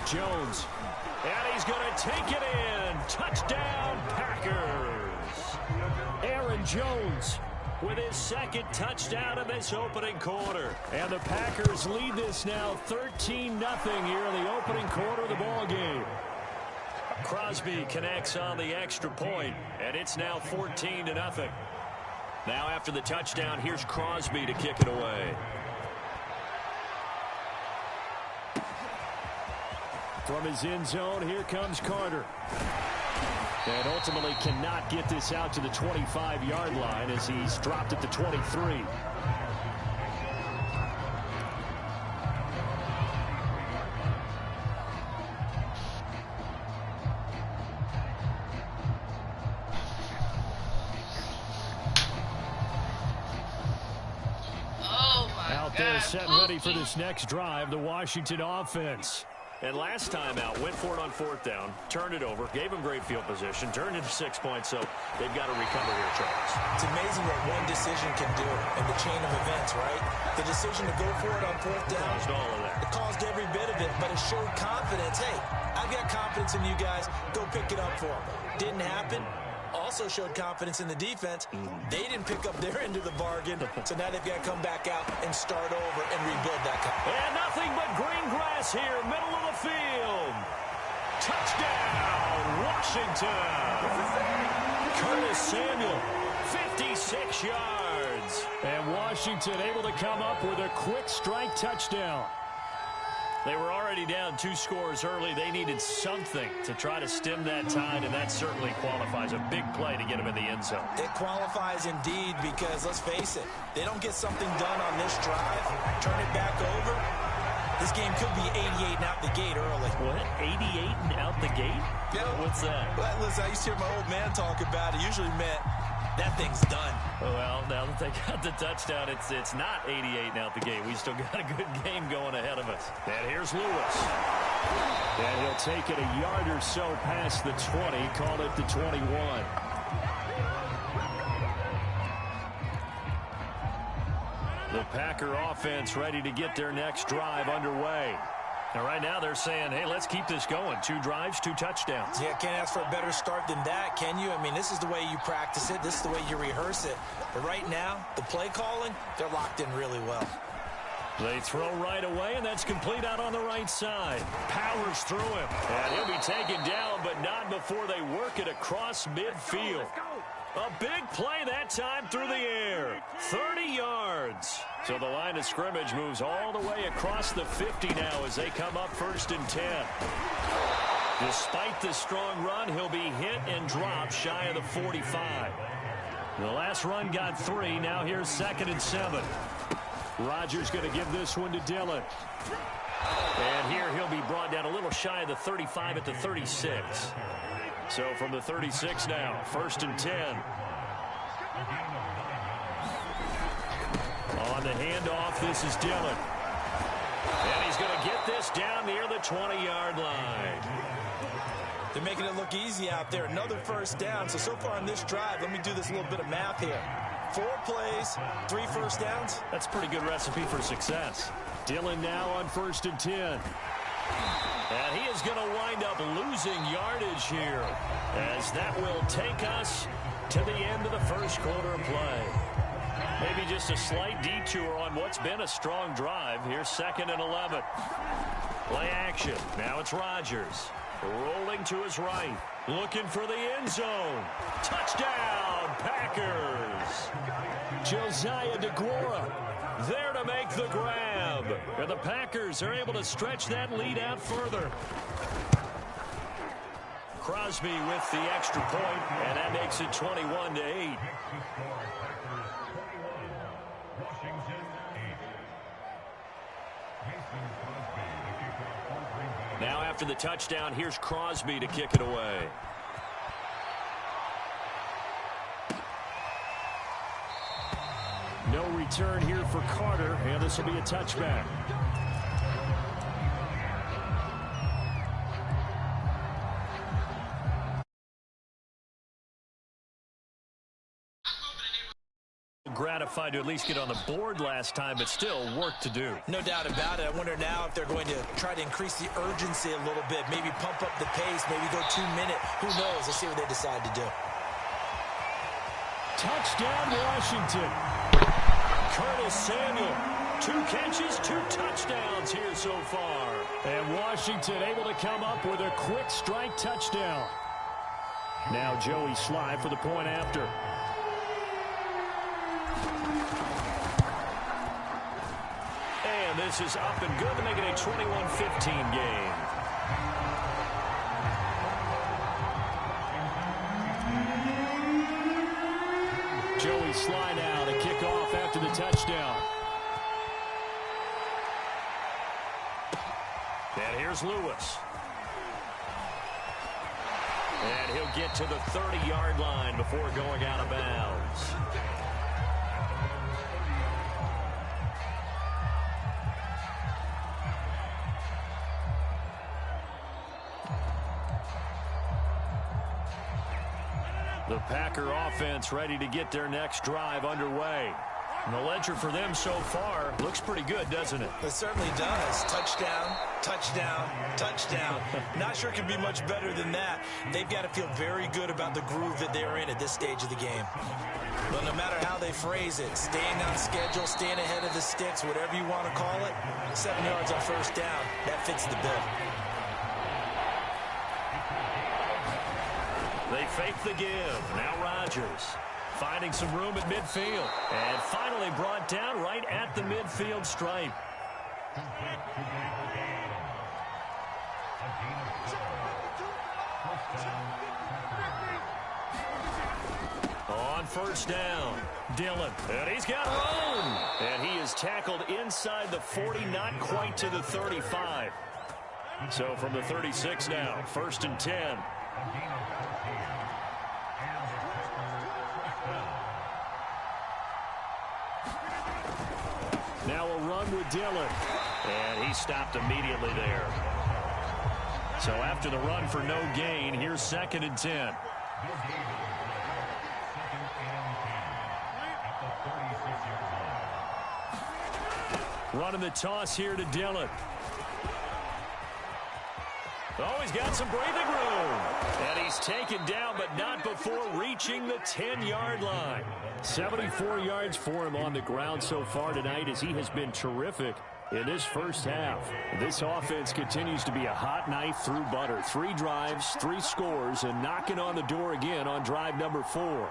Jones. And he's going to take it in. Touchdown, Packers. Aaron Jones with his second touchdown in this opening quarter. And the Packers lead this now 13-0 here in the opening quarter of the ball game. Crosby connects on the extra point, and it's now 14-0. Now after the touchdown, here's Crosby to kick it away. From his end zone, here comes Carter. And ultimately cannot get this out to the 25-yard line as he's dropped at the 23. Out there set ready for this next drive, the Washington offense. And last time out, went for it on 4th down, turned it over, gave them great field position, turned into 6 points, so they've got to recover here, Charles. It's amazing what one decision can do in the chain of events, right? The decision to go for it on 4th down. Caused all of that. It caused every bit of it, but it showed confidence. Hey, I've got confidence in you guys. Go pick it up for them. Didn't happen. Also showed confidence in the defense. They didn't pick up their end of the bargain, so now they've got to come back out and start over and rebuild that confidence. And nothing but green grass here, middle of the field. Touchdown, Washington. Curtis Samuel, 56 yards. And Washington able to come up with a quick strike touchdown. They were already down 2 scores early. They needed something to try to stem that tide, and that certainly qualifies. A big play to get them in the end zone. It qualifies indeed because, let's face it, they don't get something done on this drive, turn it back over, this game could be 88 and out the gate early. What? 88 and out the gate? Yeah. What's that? Well, listen, I used to hear my old man talk about it. Usually meant that thing's done. Well, now that they got the touchdown, it's not 88 and out the gate. We still got a good game going ahead of us. And here's Lewis. And he'll take it a yard or so past the 20, call it the 21. The Packer offense ready to get their next drive underway. And right now they're saying, hey, let's keep this going. 2 drives, 2 touchdowns. Yeah, can't ask for a better start than that, can you? I mean, this is the way you practice it. This is the way you rehearse it. But right now, the play calling, they're locked in really well. They throw right away, and that's complete out on the right side. Powers through him. And he'll be taken down, but not before they work it across midfield. A big play that time through the air. 30 yards. So the line of scrimmage moves all the way across the 50 now as they come up 1st and 10. Despite the strong run, he'll be hit and dropped shy of the 45. The last run got 3. Now here's 2nd and 7. Rodgers going to give this one to Dillon. And here he'll be brought down a little shy of the 35 at the 36. So from the 36 now, 1st and 10. On the handoff, this is Dillon. And he's going to get this down near the 20-yard line. They're making it look easy out there. Another 1st down. So far on this drive, let me do this little bit of math here. 4 plays, 3 1st downs. That's a pretty good recipe for success. Dillon now on 1st and 10. And he is going to wind up losing yardage here, as that will take us to the end of the 1st quarter of play. Maybe just a slight detour on what's been a strong drive. Here's 2nd and 11. Play action. Now it's Rodgers. Rolling to his right. Looking for the end zone. Touchdown, Packers. Josiah DeGuara there to make the grab. And the Packers are able to stretch that lead out further. Crosby with the extra point, and that makes it 21-8. Now after the touchdown, here's Crosby to kick it away. No return here for Carter, and this will be a touchback. Gratified to at least get on the board last time, but still work to do. No doubt about it. I wonder now if they're going to try to increase the urgency a little bit, maybe pump up the pace, maybe go 2 minute. Who knows? Let's see what they decide to do. Touchdown, Washington. Curtis Samuel. 2 catches, 2 touchdowns here so far. And Washington able to come up with a quick strike touchdown. Now Joey Sly for the point after. And this is up and good to make it a 21-15 game. Joey Sly now to kick off after the touchdown. And here's Lewis. And he'll get to the 30-yard line before going out of bounds. The Packer offense ready to get their next drive underway. And the ledger for them so far looks pretty good, doesn't it? It certainly does. Touchdown, touchdown, touchdown. Not sure it can be much better than that. They've got to feel very good about the groove that they're in at this stage of the game. But no matter how they phrase it, staying on schedule, staying ahead of the sticks, whatever you want to call it, 7 yards on first down, that fits the bill. They fake the give. Now Rodgers finding some room at midfield. And finally brought down right at the midfield stripe. On first down, Dillon. And he's got room. And he is tackled inside the 40, not quite to the 35. So from the 36 now, 1st and 10. Now a run with Dillon. And he stopped immediately there. So after the run for no gain, here's 2nd and 10. Running the toss here to Dillon. Oh, he's got some breathing room. And he's taken down, but not before reaching the 10-yard line. 74 yards for him on the ground so far tonight as he has been terrific in this first half. This offense continues to be a hot knife through butter. 3 drives, 3 scores, and knocking on the door again on drive number 4.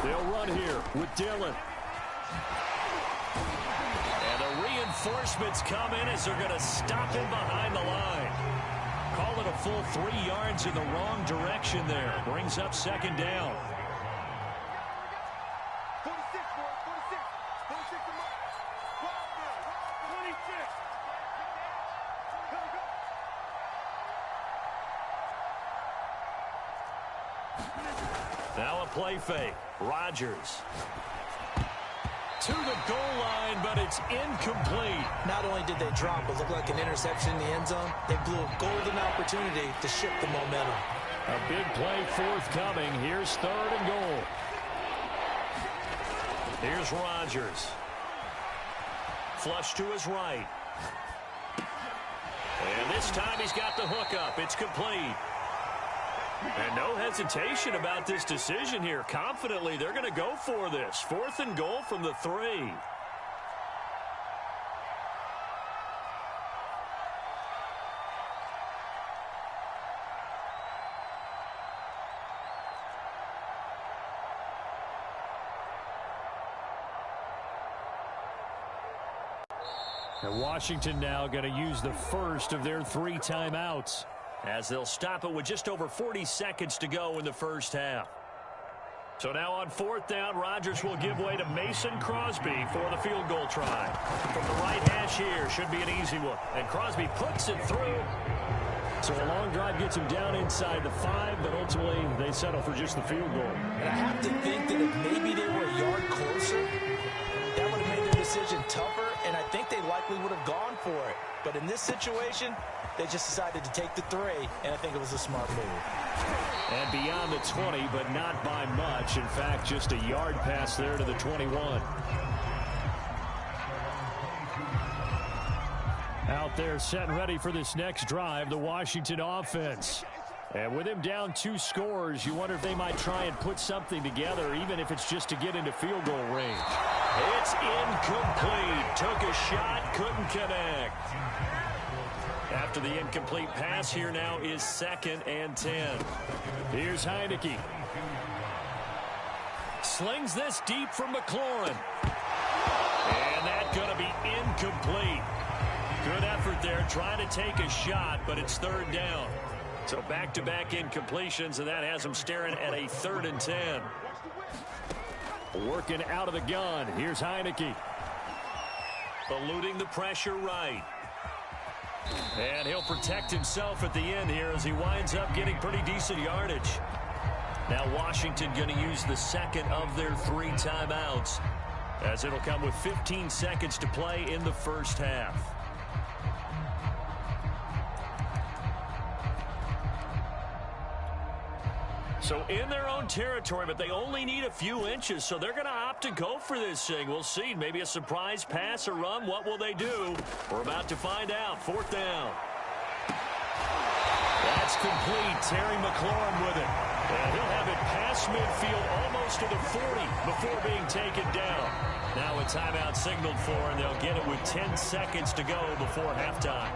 They'll run here with Dillon. And the reinforcements come in as they're going to stop him behind the line. Call it a full 3 yards in the wrong direction there. Brings up 2nd down. Now a play fake. Rodgers to the goal line, but it's incomplete. Not only did they drop what looked like an interception in the end zone, they blew a golden opportunity to shift the momentum. A big play forthcoming. Here's 3rd and goal. Here's Rodgers. Flush to his right. And this time he's got the hook up. It's complete. And no hesitation about this decision here. Confidently, they're going to go for this. 4th and goal from the 3. And Washington now going to use the first of their 3 timeouts, as they'll stop it with just over 40 seconds to go in the first half. So now on 4th down, Rodgers will give way to Mason Crosby for the field goal try. From the right hash here, should be an easy one. And Crosby puts it through. So a long drive gets him down inside the 5, but ultimately they settle for just the field goal. And I have to think that if maybe they were a yard closer, that would have made their decision tougher, and I think they likely would have gone for it. But in this situation, they just decided to take the 3, and I think it was a smart move. And beyond the 20, but not by much. In fact, just a yard pass there to the 21. Out there set and ready for this next drive, the Washington offense. And with him down 2 scores, you wonder if they might try and put something together, even if it's just to get into field goal range. It's incomplete. Took a shot, couldn't connect. After the incomplete pass, here now is 2nd and 10. Here's Heineke. Slings this deep from McLaurin. And that's going to be incomplete. Good effort there, trying to take a shot, but it's 3rd down. So back-to-back incompletions, and that has him staring at a 3rd and 10. Working out of the gun. Here's Heineke. Eluding the pressure right. And he'll protect himself at the end here as he winds up getting pretty decent yardage. Now Washington going to use the 2nd of their 3 timeouts, as it'll come with 15 seconds to play in the first half. So in their own territory, but they only need a few inches, so they're going to opt to go for this thing. We'll see. Maybe a surprise pass or run. What will they do? We're about to find out. 4th down. That's complete. Terry McLaurin with it. And he'll have it past midfield, almost to the 40 before being taken down. Now a timeout signaled for, and they'll get it with 10 seconds to go before halftime.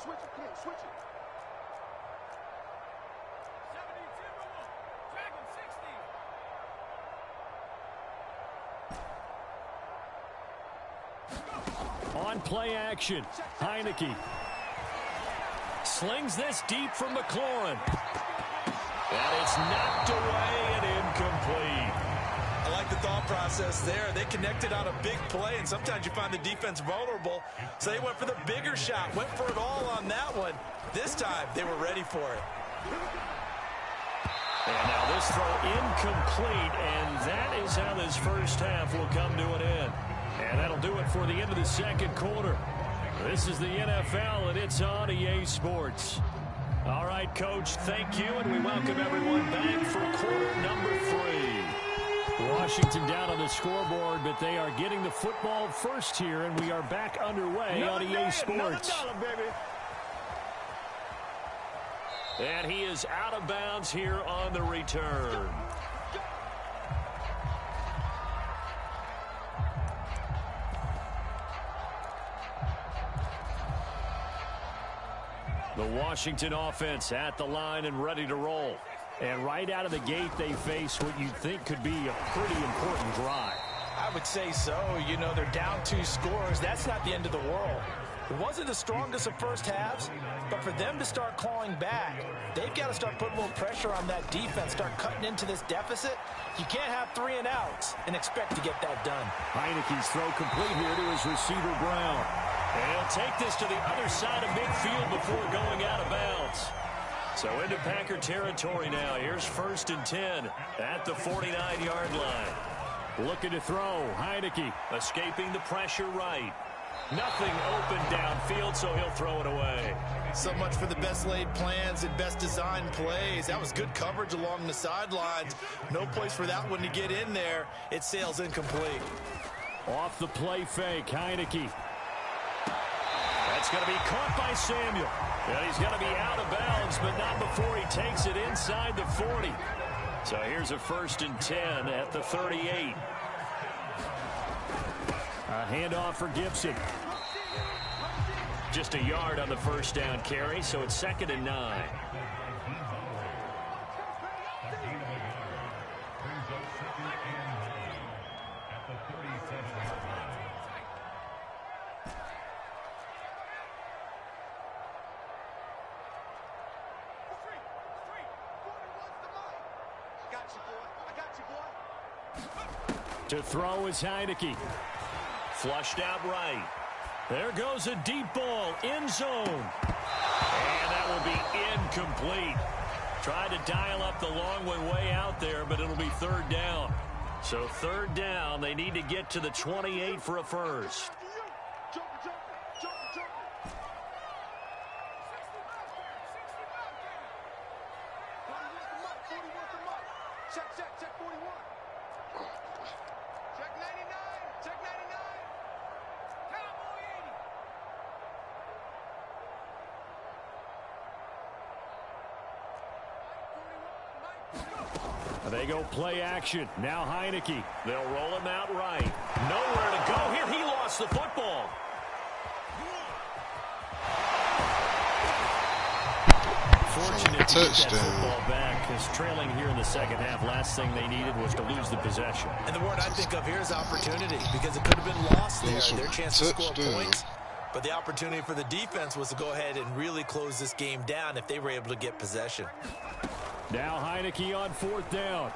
Switch it, come on, switch it. 70 On play action, Heineke slings this deep from McLaurin. And it's knocked away and incomplete. I like the thought process there. They connected on a big play, and sometimes you find the defense vulnerable. So they went for the bigger shot, went for it all on that one. This time, they were ready for it. And now this throw incomplete, and that is how this first half will come to an end. And that'll do it for the end of the second quarter. This is the NFL, and it's on EA Sports. All right, Coach, thank you, and we welcome everyone back for quarter number 3. Washington down on the scoreboard, but they are getting the football first here, and we are back underway on EA Sports. And he is out of bounds here on the return. The Washington offense at the line and ready to roll. And right out of the gate, they face what you'd think could be a pretty important drive. I would say so. You know, they're down 2 scores. That's not the end of the world. It wasn't the strongest of first halves, but for them to start clawing back, they've got to start putting a little pressure on that defense, start cutting into this deficit. You can't have 3 and outs and expect to get that done. Heineke's throw complete here to his receiver, Brown. And he'll take this to the other side of midfield before going out of bounds. So into Packer territory now. Here's 1st and 10 at the 49-yard line. Looking to throw. Heineke escaping the pressure right. Nothing open downfield, so he'll throw it away. So much for the best laid plans and best designed plays. That was good coverage along the sidelines. No place for that one to get in there. It sails incomplete. Off the play fake, Heineke. That's going to be caught by Samuel. And he's going to be out of bounds, but not before he takes it inside the 40. So here's a 1st and 10 at the 38. A handoff for Gibson. Just a yard on the first down carry, so it's 2nd and 9. To throw is Heineke. Flushed out right. There goes a deep ball, end zone. And that will be incomplete. Tried to dial up the long way out there, but it'll be 3rd down. So 3rd down, they need to get to the 28 for a first. They go play action. Now Heineke. They'll roll him out right. Nowhere to go here. He lost the football. Fortunate to get that football back, because trailing here in the second half, last thing they needed was to lose the possession. And the word I think of here is opportunity, because it could have been lost there. Their chance to score points. But the opportunity for the defense was to go ahead and really close this game down if they were able to get possession. Now Heineke on 4th down.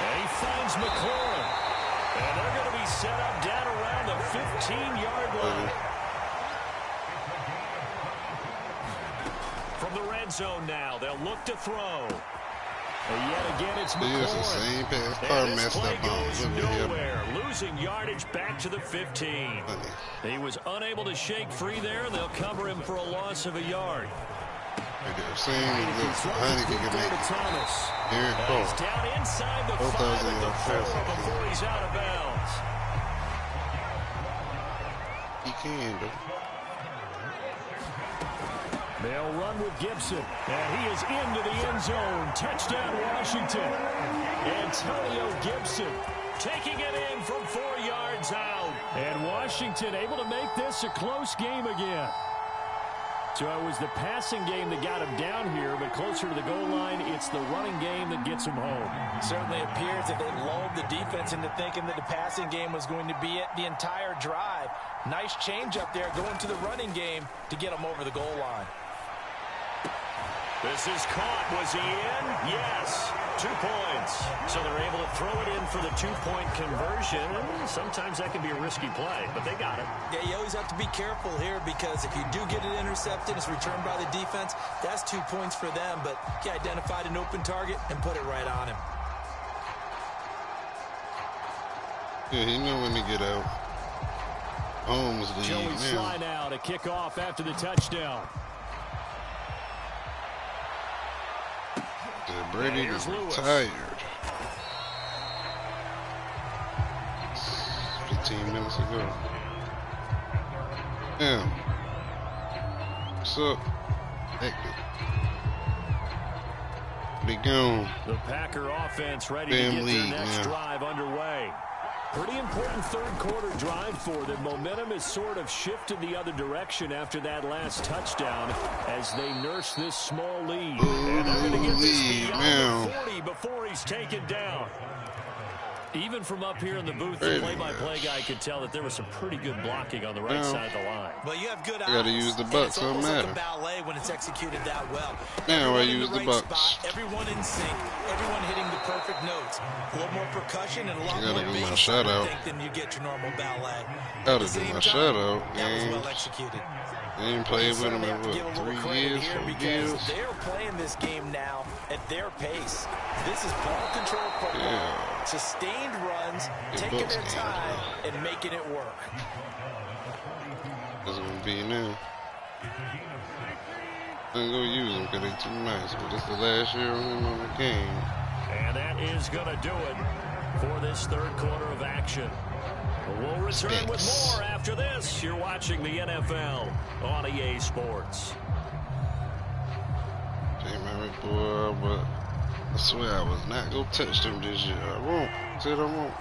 And he finds McLaurin. And they're going to be set up down around the 15-yard line. From the red zone now, they'll look to throw. And yet again, it's McLaurin. And this play goes nowhere. Losing yardage back to the 15. He was unable to shake free there. They'll cover him for a loss of a yard. Heineke can make it. Here it goes. He's down inside the 5 at the 4 before he's out of bounds. He can, though. They'll run with Gibson, and he is into the end zone. Touchdown, Washington. Antonio Gibson taking it in from 4 yards out. And Washington able to make this a close game again. So it was the passing game that got him down here, but closer to the goal line, it's the running game that gets him home. It certainly appears that they lulled the defense into thinking that the passing game was going to be it the entire drive. Nice change up there going to the running game to get him over the goal line. This is caught. Was he in? Yes. 2 points. So they're able to throw it in for the 2-point conversion. And sometimes that can be a risky play, but they got it. Yeah, you always have to be careful here, because if you do get it intercepted, it's returned by the defense, that's 2 points for them. But he identified an open target and put it right on him. Yeah, he knew when to get out. Holmes lead. Joey Sly now to kick off after the touchdown. Brady is retired. 15 minutes ago. Damn. What's up? Hectic. Be gone. The Packer offense ready to get their next drive underway. Pretty important third quarter drive for them. Momentum has sort of shifted the other direction after that last touchdown as they nurse this small lead. And they're going to get this beyond the 40 before he's taken down. Even from up here in the booth, the play-by-play guy could tell that there was some pretty good blocking on the right side of the line. Well, you have good eyes. You got to use the bucks, no matter. Like a ballet when it's executed that well. Now I use the bucks. Spot, everyone in sync, everyone hitting the perfect notes. A little more percussion and a lot more do my bass shout out. than you get your normal ballet. Gotta do my shout out. That was well executed. They didn't play with him in what, 3 years, 4 years? They're playing this game now at their pace. This is ball control football. Sustained runs, taking their time, and making it work. That's going to be now. I'm going to use them because they're too nice, but it's the last year on him on the game. And that is going to do it for this third quarter of action. We'll return with more after this. You're watching the NFL on EA Sports. Boy, but I swear I was not going to touch them this year. I won't. Said I won't.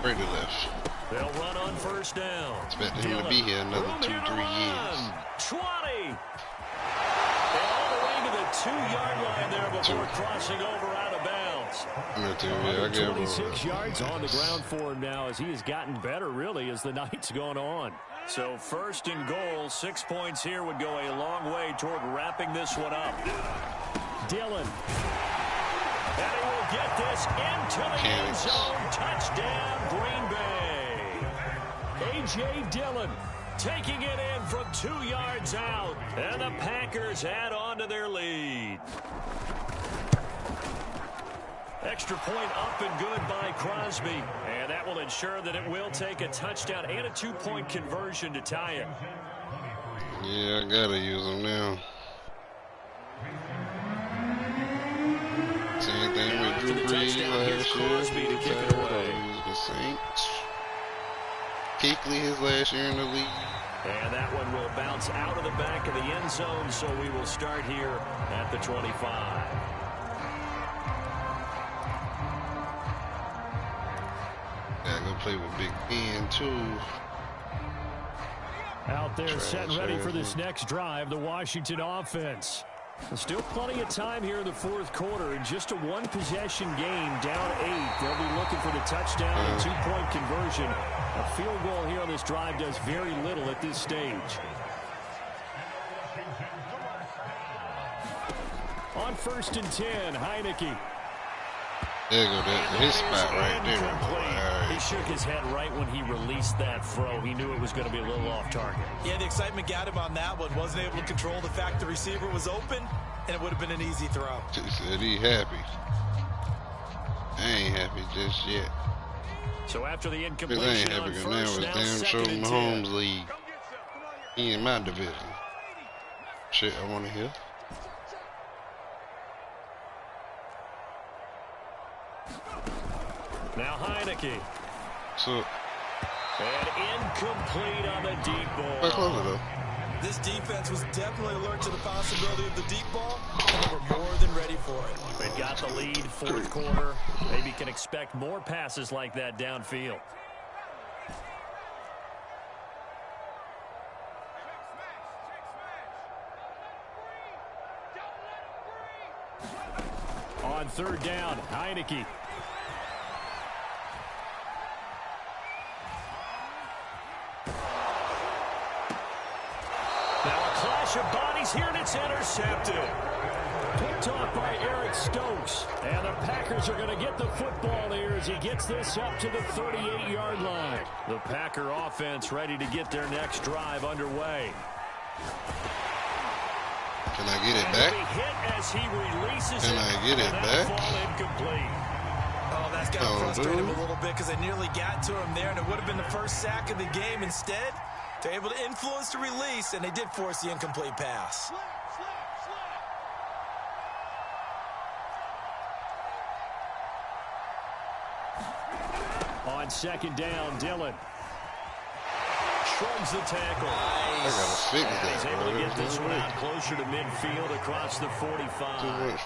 Brady left. They'll run on first down. Expect him to be here another 2-3 years. 20. And all the way to the 2-yard line there before crossing over out of bounds. 26 yards on the ground for him now as he has gotten better, really, as the night's gone on. So first and goal, 6 points here would go a long way toward wrapping this one up. Dillon. And he will get this into the end zone. Touchdown, Green Bay. A.J. Dillon taking it in from 2 yards out. And the Packers add on to their lead. Extra point up and good by Crosby. And that will ensure that it will take a touchdown and a 2-point conversion to tie it. Yeah, I gotta use them now. Same thing with Drew Brees last year. Use the Saints. Kuechly his last year in the league. And that one will bounce out of the back of the end zone, so we will start here at the 25. Gotta go play with Big Ben, too. Out there setting ready for this next drive, the Washington offense. Still plenty of time here in the fourth quarter. In just a one-possession game, down 8. They'll be looking for the touchdown and 2-point conversion. A field goal here on this drive does very little at this stage. On first and 10, Heineke. There you go, that's his spot right there. Right. He shook his head right when he released that throw. He knew it was going to be a little off target. Yeah, the excitement got him on that one. Wasn't able to control the fact the receiver was open, and it would have been an easy throw. He said he happy. I ain't happy just yet. So after the incompletion, I ain't happy because now it's damn sure Mahomes league. He in my division. Shit, I want to hear. Now Heineke. So. And incomplete on the deep ball. Closer, though. This defense was definitely alert to the possibility of the deep ball, and they were more than ready for it. They've got the lead, fourth quarter. Maybe can expect more passes like that downfield. On third down, Heineke. Of bodies here, and it's intercepted. Picked off by Eric Stokes. And the Packers are going to get the football here as he gets this up to the 38-yard line. The Packer offense ready to get their next drive underway. Can I get it back? Hit as he releases Can I get it back? Ball incomplete. Oh, that's got to frustrate him a little bit because they nearly got to him there, and it would have been the first sack of the game. Instead, they're able to influence the release, and they did force the incomplete pass. On second down, Dillon shrugs the tackle. I gotta fix that. He's able to get this one out closer to midfield across the 45.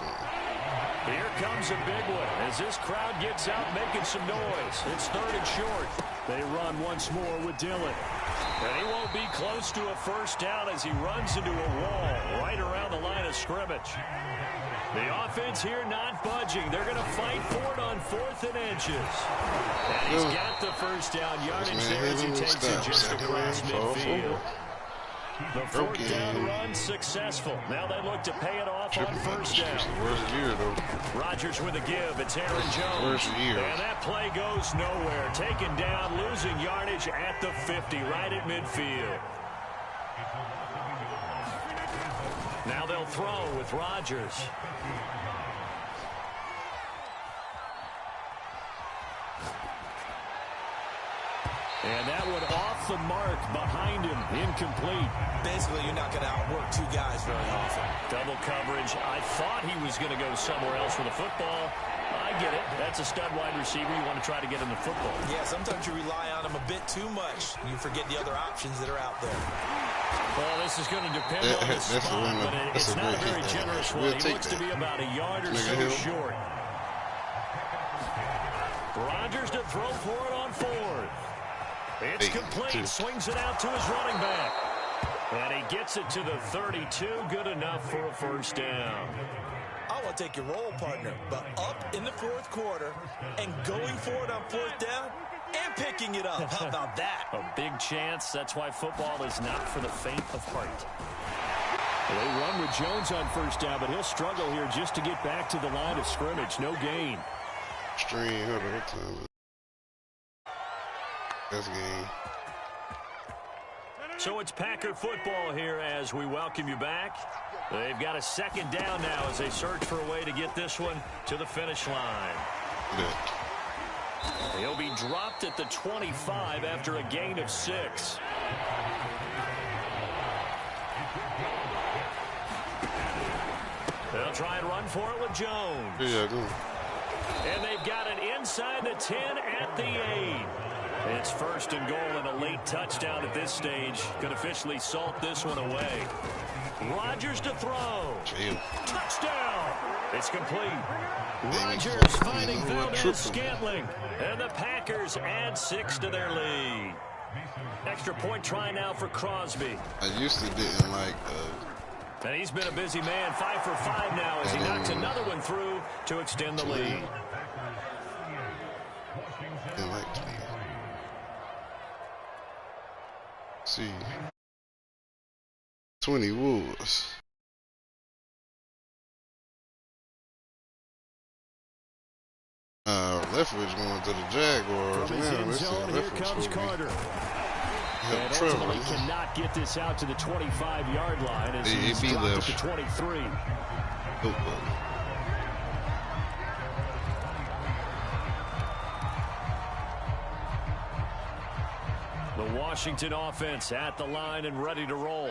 Here comes a big one as this crowd gets out making some noise. It's third and short. They run once more with Dillon. And he won't be close to a first down as he runs into a wall right around the line of scrimmage. The offense here not budging. They're going to fight for it on 4th and inches. And he's got the first down yardage there as he takes it just across midfield. The fourth down run successful. Now they look to pay it off on first down. Worst year, though. Rodgers with a give. It's Aaron Jones. Worst year. And that play goes nowhere. Taken down, losing yardage at the 50, right at midfield. Now they'll throw with Rodgers. And that one off the mark behind him. Incomplete. Basically, you're not going to outwork two guys very often. Double coverage. I thought he was going to go somewhere else with the football. I get it. That's a stud wide receiver. You want to try to get him the football. Yeah, sometimes you rely on him a bit too much. You forget the other options that are out there. Well, this is going to depend on the spot, but it's not a very generous one. He looks to be about a yard or so short. Rodgers to throw for it on fourth. It's complete. Swings it out to his running back. And he gets it to the 32. Good enough for a first down. I want to take your role, partner, but up in the fourth quarter and going for it on fourth down and picking it up. How about that? A big chance. That's why football is not for the faint of heart. Well, they run with Jones on first down, but he'll struggle here just to get back to the line of scrimmage. No gain. Extreme. Hold on. That's game. So it's Packer football here as we welcome you back. They've got a second down now as they search for a way to get this one to the finish line. Yeah. He'll be dropped at the 25 after a gain of 6. They'll try and run for it with Jones. Yeah, and they've got it inside the 10 at the 8. It's first and goal and a late touchdown at this stage. Could officially salt this one away. Rodgers to throw. Touchdown. It's complete. Rodgers finding Valdez-Scantling. And the Packers add 6 to their lead. Extra point try now for Crosby. I used to didn't like... and he's been a busy man. 5 for 5 now as he knocks another one through to extend the lead. Didn't like see 20 Wolves. Leftwich going to the Jaguars. From his end zone, here comes Carter. And ultimately cannot get this out to the 25-yard line as he's dropped at the 23. The Washington offense at the line and ready to roll.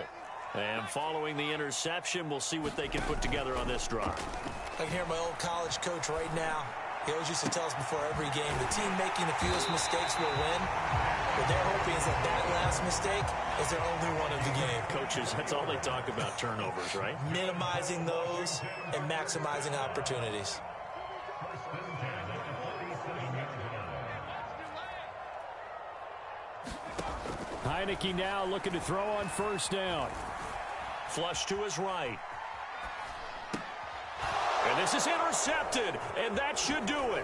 And following the interception, we'll see what they can put together on this drive. I can hear my old college coach right now. He always used to tell us before every game, the team making the fewest mistakes will win. What they're hoping is that last mistake is their only one of the game. Coaches, that's all they talk about, turnovers, right? Minimizing those and maximizing opportunities. Heineke now looking to throw on first down. Flush to his right. And this is intercepted, and that should do it.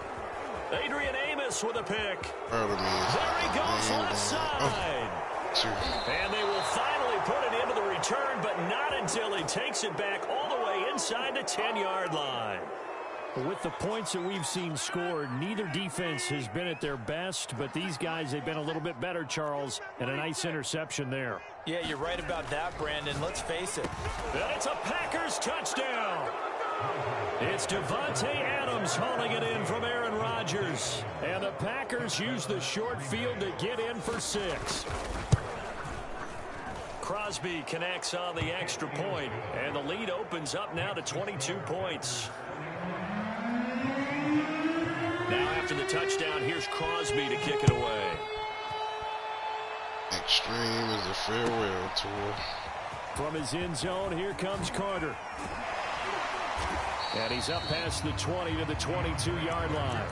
Adrian Amos with a pick. There he goes left side. And they will finally put it into the return, but not until he takes it back all the way inside the 10-yard line. With the points that we've seen scored, neither defense has been at their best, but these guys, they've been a little bit better, Charles, and a nice interception there. Yeah, you're right about that, Brandon. Let's face it. And it's a Packers touchdown. It's Devontae Adams hauling it in from Aaron Rodgers. And the Packers use the short field to get in for 6. Crosby connects on the extra point, and the lead opens up now to 22 points. Now after the touchdown, here's Crosby to kick it away. Extreme is a farewell tour. From his end zone, here comes Carter. And he's up past the 20 to the 22-yard line.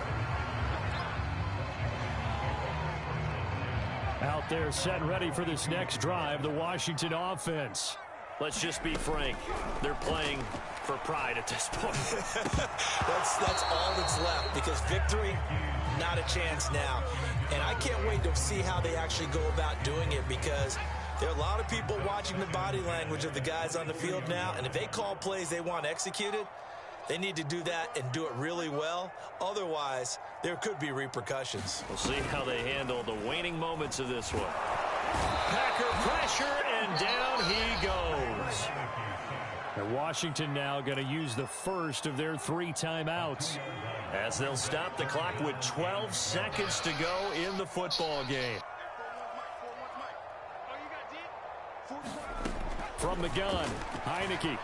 Out there set ready for this next drive, the Washington offense. Let's just be frank. They're playing for pride at this point. that's all that's left, because victory, not a chance now. And I can't wait to see how they actually go about doing it, because there are a lot of people watching the body language of the guys on the field now, and if they call plays they want executed, they need to do that and do it really well. Otherwise, there could be repercussions. We'll see how they handle the waning moments of this one. Packer pressure, and down he goes. And Washington now going to use the first of their 3 timeouts, as they'll stop the clock with 12 seconds to go in the football game. From the gun, Heineke.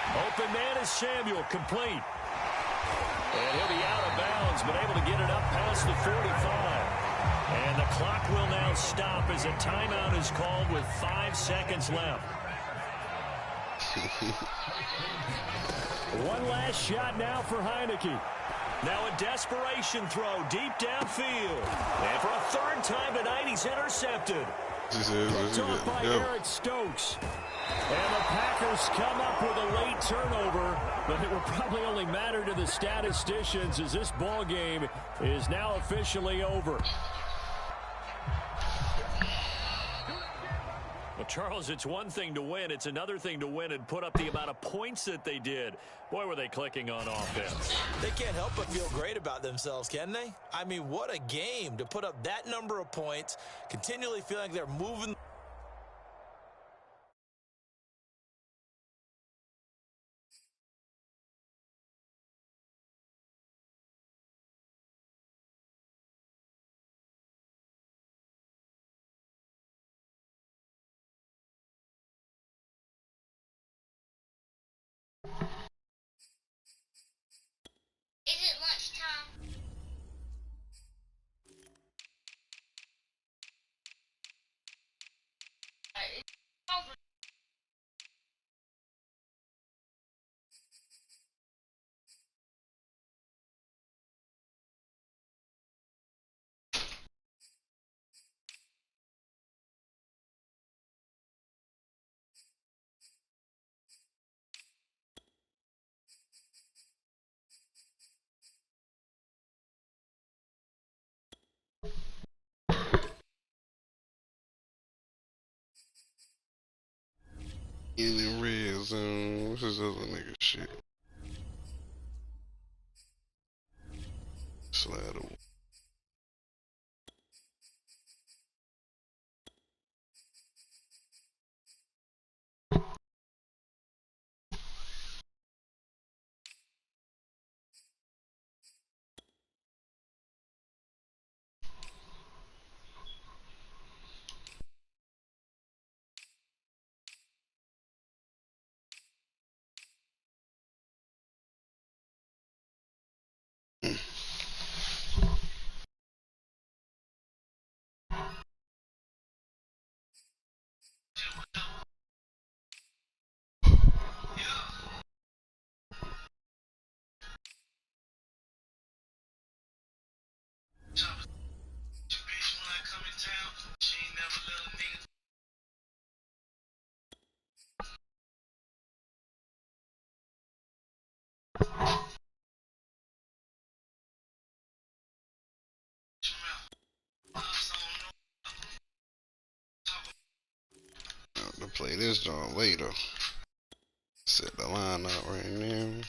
Open man is Samuel, complete. And he'll be out of bounds, but able to get it up past the 45. And the clock will now stop as a timeout is called with 5 seconds left. One last shot now for Heineke. Now a desperation throw deep downfield. And for a third time tonight, he's intercepted. Picked off by Eric Stokes. And the Packers come up with a late turnover, but it will probably only matter to the statisticians as this ball game is now officially over. Well, Charles, it's one thing to win. It's another thing to win and put up the amount of points that they did. Boy, were they clicking on offense. They can't help but feel great about themselves, can they? I mean, what a game to put up that number of points, continually feeling like they're moving. In the red zone, what's this other nigga shit? Slide away. To play this joint later. Set the line up right now.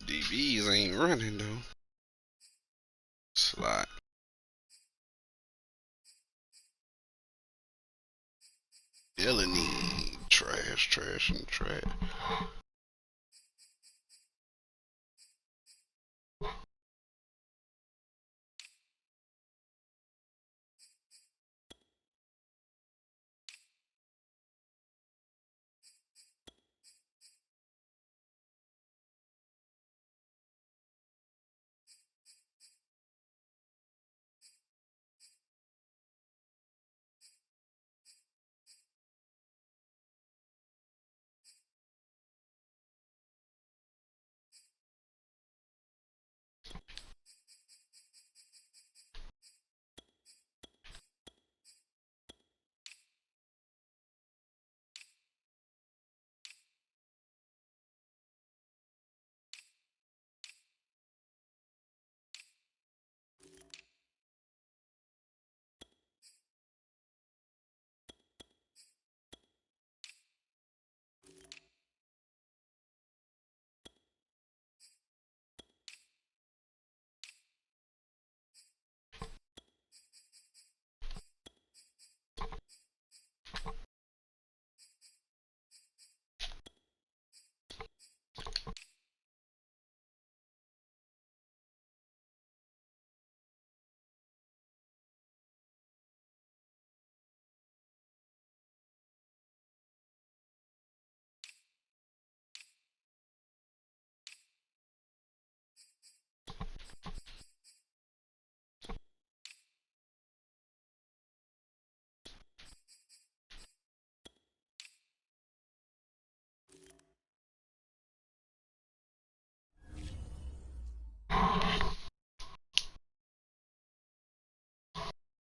DBs ain't running though. Slot. Delaney. Trash, and trash.